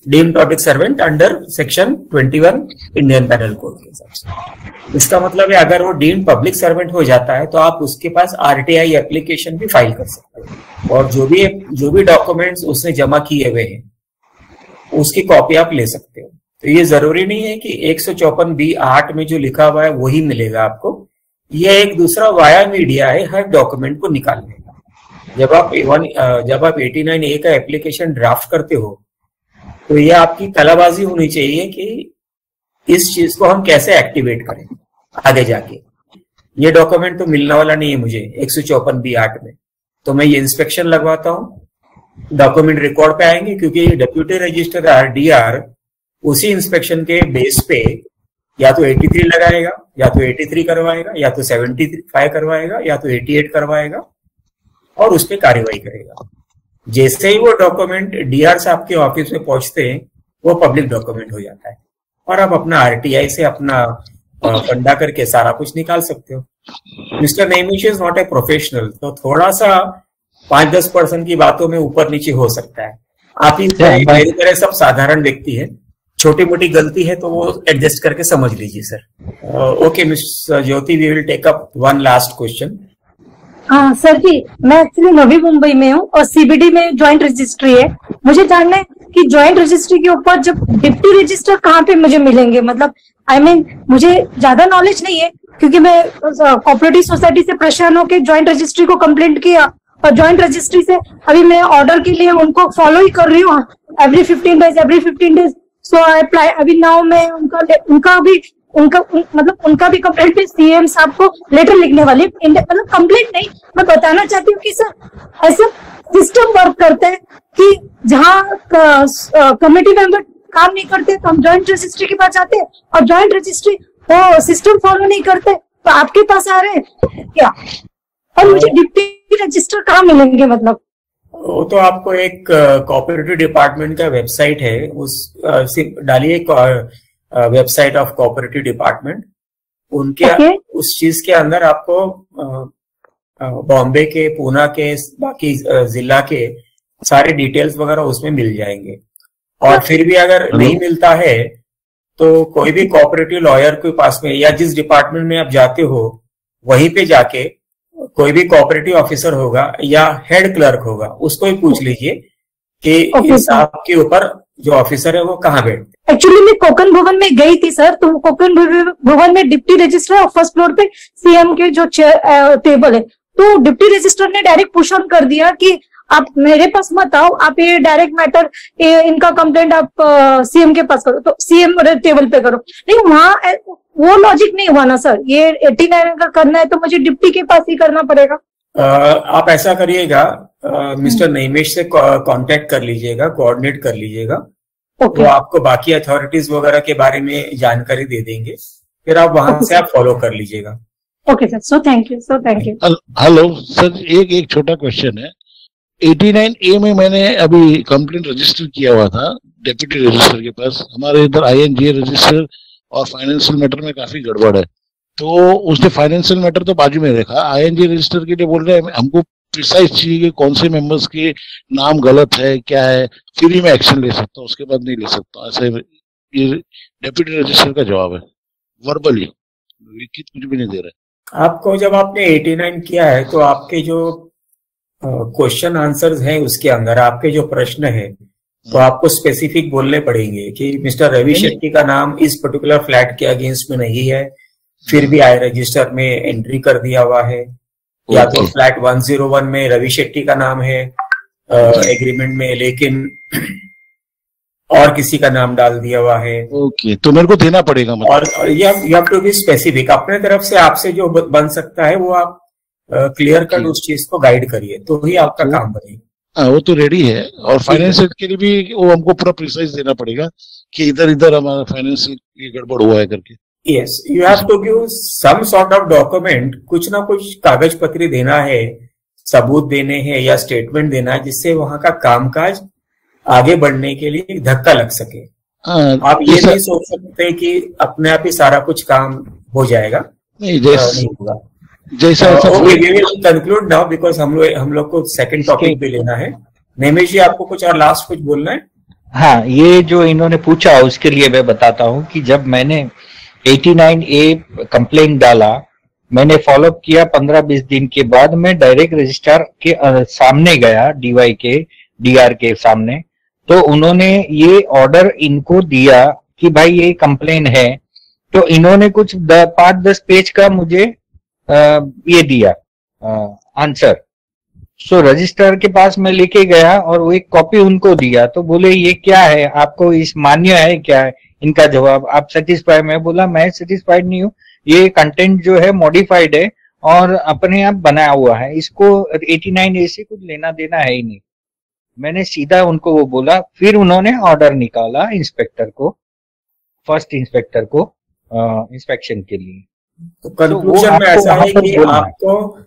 deemed public servant under section 21 Indian penal code के हिसाब से। इसका मतलब है अगर वो डीम्ड पब्लिक सर्वेंट हो जाता है तो आप उसके पास आरटीआई एप्लीकेशन भी फाइल कर सकते हो, और जो भी डॉक्यूमेंट्स उसने जमा किए हुए हैं उसकी कॉपी आप ले सकते हो। तो ये जरूरी नहीं है कि 154B8 में जो लिखा हुआ है वही मिलेगा आपको, ये एक दूसरा वाया मीडिया है हर डॉक्यूमेंट को निकालने का। जब आप 89A का एप्लीकेशन ड्राफ्ट करते हो तो ये आपकी कलाबाजी होनी चाहिए कि इस चीज को हम कैसे एक्टिवेट करें आगे जाके। ये डॉक्यूमेंट तो मिलने वाला नहीं है मुझे 154B8 में, तो मैं ये इंस्पेक्शन लगवाता हूँ, डॉक्यूमेंट रिकॉर्ड पे आएंगे, क्योंकि डिप्यूटी रजिस्ट्रार DR उसी इंस्पेक्शन के बेस पे या तो 83 लगाएगा, या तो 83 करवाएगा, या तो 75 करवाएगा, या तो 88 करवाएगा, और उस पर कार्रवाई करेगा। जैसे ही वो डॉक्यूमेंट DR साहब के ऑफिस में पहुंचते हैं वो पब्लिक डॉक्यूमेंट हो जाता है, और आप अपना RTI से अपना फंडा करके सारा कुछ निकाल सकते हो। Mister Nemish is not a professional, तो थोड़ा सा 5-10% की बातों में ऊपर नीचे हो सकता है। आप ही मेरी तरह सब साधारण व्यक्ति है, छोटी मोटी गलती है तो वो एडजस्ट करके समझ लीजिए sir. Okay miss Jyoti, we will take up one last question. हाँ सर जी, मैं एक्चुअली नवी मुंबई में हूँ और CBD में ज्वाइंट रजिस्ट्री है। मुझे जानना है कि ज्वाइंट रजिस्ट्री के ऊपर जब डिप्टी रजिस्टर कहाँ पे मुझे मिलेंगे, मतलब मुझे ज्यादा नॉलेज नहीं है, क्योंकि मैं कोऑपरेटिव सोसाइटी से परेशान होकर ज्वाइंट रजिस्ट्री को कंप्लेंट किया, और ज्वाइंट रजिस्ट्री से अभी मैं ऑर्डर के लिए उनको फॉलो ही कर रही हूँ every 15 days. So I apply, अभी नाउ मैं उनका भी कंप्लेंट पे CM साहब को लेटर लिखने वाली, मतलब कंप्लेंट नहीं, मैं बताना चाहती हूँ कि सर ऐसा सिस्टम वर्क करता है कि जहाँ कमेटी मेंबर काम नहीं करते तो हम ज्वाइंट रजिस्ट्री के पास जाते हैं, और ज्वाइंट रजिस्ट्री वो सिस्टम फॉलो नहीं करते तो आपके पास आ रहे हैं क्या? और मुझे डिप्टी रजिस्टर कहाँ मिलेंगे? मतलब वो तो आपको एक कोऑपरेटिव डिपार्टमेंट का वेबसाइट है, उस डालिए वेबसाइट ऑफ कोऑपरेटिव डिपार्टमेंट, उनके उस चीज के अंदर आपको बॉम्बे के, पूना के, बाकी जिला के सारे डिटेल्स वगैरह उसमें मिल जाएंगे। और फिर भी अगर नहीं मिलता है तो कोई भी कोऑपरेटिव लॉयर के पास में, या जिस डिपार्टमेंट में आप जाते हो वहीं पे जाके कोई भी कोऑपरेटिव ऑफिसर होगा या हेड क्लर्क होगा, उसको ही पूछ लीजिए कि इस आपके ऊपर जो ऑफिसर है वो कहाँ बैठते। एक्चुअली मैं कोकन भवन में गई थी सर, तो कोकन भवन में डिप्टी रजिस्ट्रार और फर्स्ट फ्लोर पे CM के जो चेयर टेबल है, तो डिप्टी रजिस्ट्रार ने डायरेक्ट पुश ऑन कर दिया कि आप मेरे पास मत आओ, आप ये डायरेक्ट मैटर इनका कंप्लेंट आप CM के पास करो, तो CM टेबल पे करो। नहीं, वहाँ वो लॉजिक नहीं हुआ ना सर, ये 89 का करना है तो मुझे डिप्टी के पास ही करना पड़ेगा। आप ऐसा करिएगा, मिस्टर नईमेश से कांटेक्ट कर लीजिएगा, कोऑर्डिनेट कर लीजिएगा, वो आपको बाकी अथॉरिटीज वगैरह के बारे में जानकारी दे देंगे, फिर आप वहां से आप फॉलो कर लीजिएगा। Okay sir, so thank you sir, thank you. Hello sir, एक छोटा क्वेश्चन है। 89A में मैंने अभी कंप्लेंट रजिस्टर किया हुआ था डेप्यूटी रजिस्टर के पास। हमारे इधर INGA रजिस्टर और फाइनेंशियल मैटर में काफी गड़बड़ है, तो उसने फाइनेंशियल मैटर तो बाजू में रखा, INGA रजिस्टर के लिए बोल रहे हैं हमको प्रिसाइज चाहिए कि कौन से मेंबर्स के नाम गलत है, क्या है, फिर ही मैं एक्शन ले सकता हूँ, उसके बाद नहीं ले सकता। ऐसे ये डेप्यूटी रजिस्टर का जवाब है, वर्बली, लिखित कुछ भी नहीं दे रहे। आपको जब आपने 89 किया है तो आपके जो क्वेश्चन आंसर्स हैं उसके अंदर आपके जो प्रश्न है तो आपको स्पेसिफिक बोलने पड़ेंगे कि मिस्टर रवि शेट्टी का नाम इस पर्टिकुलर फ्लैट के अगेंस्ट में नहीं है, फिर भी आई रजिस्टर में एंट्री कर दिया हुआ है, या तो फ्लैट 101 में रवि शेट्टी का नाम है एग्रीमेंट में, लेकिन और किसी का नाम डाल दिया हुआ है। ओके, तो मेरे को देना पड़ेगा मतलब। और you have to be specific, अपने तरफ से आपसे जो बन सकता है वो आप क्लियर कट उस चीज को गाइड करिए, तो ही आपका काम बनेगा। हाँ, वो तो रेडी है। और फाइनेंशियल के लिए भी वो हमको पूरा प्रिसाइज देना पड़ेगा कि इधर इधर हमारा फाइनेंशियल ये गड़बड़ हुआ है करके। Yes, you have to give some sort of document, कुछ ना कुछ कागज पत्री देना है, सबूत देने हैं या स्टेटमेंट देना है, जिससे वहां का कामकाज आगे बढ़ने के लिए धक्का लग सके। आप ये नहीं सोच सकते कि अपने आप ही सारा कुछ काम हो जाएगा, नहीं होगा। जैसा we will conclude now because हम लोग को सेकंड टॉपिक भी लेना है। नेमिश जी, आपको कुछ और लास्ट कुछ बोलना है? हाँ, ये जो इन्होंने पूछा उसके लिए मैं बताता हूँ कि जब मैंने 89A कंप्लेंट डाला, मैंने फॉलोअप किया 15-20 दिन के बाद मैं डायरेक्ट रजिस्ट्रार के सामने गया, डीवाई के डीआर के सामने, तो उन्होंने ये ऑर्डर इनको दिया कि भाई ये कंप्लेन है, तो इन्होंने कुछ 5-10 पेज का मुझे ये दिया आंसर। सो रजिस्ट्रार के पास मैं लेके गया और वो एक कॉपी उनको दिया, तो बोले ये क्या है, आपको इस मान्य है क्या है? इनका जवाब, आप सेटिस्फाइड? मैं बोला मैं सेटिस्फाइड नहीं हूँ, ये कंटेंट जो है मॉडिफाइड है और अपने आप बनाया हुआ है, इसको 89A से कुछ लेना देना है ही नहीं। मैंने सीधा उनको वो बोला। फिर उन्होंने ऑर्डर निकाला इंस्पेक्टर को, फर्स्ट इंस्पेक्टर को इंस्पेक्शन के लिए। तो कंक्लूजन में ऐसा है कि आपको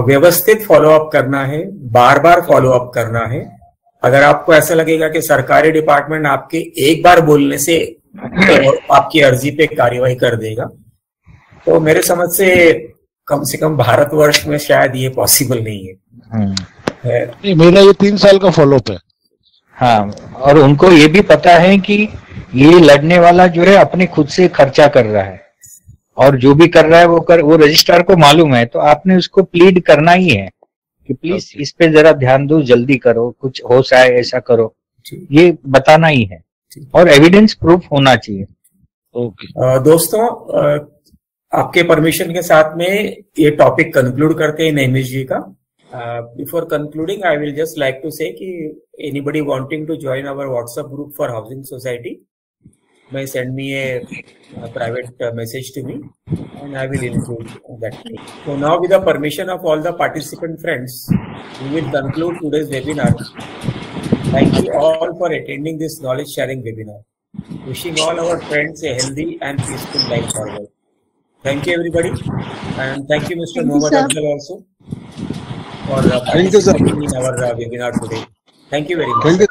व्यवस्थित फॉलोअप करना है, बार बार फॉलोअप करना है। अगर आपको ऐसा लगेगा कि सरकारी डिपार्टमेंट आपके एक बार बोलने से आपकी अर्जी पे कार्रवाई कर देगा, तो मेरे समझ से कम भारतवर्ष में शायद ये पॉसिबल नहीं है। मेरा ये 3 साल का फॉलोअप है। हाँ, और उनको ये भी पता है कि ये लड़ने वाला जो है अपने खुद से खर्चा कर रहा है, और जो भी कर रहा है वो रजिस्ट्रार को मालूम है, तो आपने उसको प्लीड करना ही है कि प्लीज इस पे जरा ध्यान दो, जल्दी करो, कुछ हो जाए ऐसा करो, ये बताना ही है और एविडेंस प्रूफ होना चाहिए। ओके दोस्तों, आपके परमिशन के साथ में ये टॉपिक कंक्लूड करते हैं नेमिश जी का। Before concluding I will just like to say कि anybody wanting to join our WhatsApp group for housing society may send me a private message to me and I will include that. So now, with the permission of all the participant friends, we will conclude today's webinar. Thank you all for attending this knowledge sharing webinar. Wishing all our friends a healthy and peaceful life forward. Thank you everybody, and thank you Mr. Mohammed Afzal also for participating in our webinar today. Thank you very much.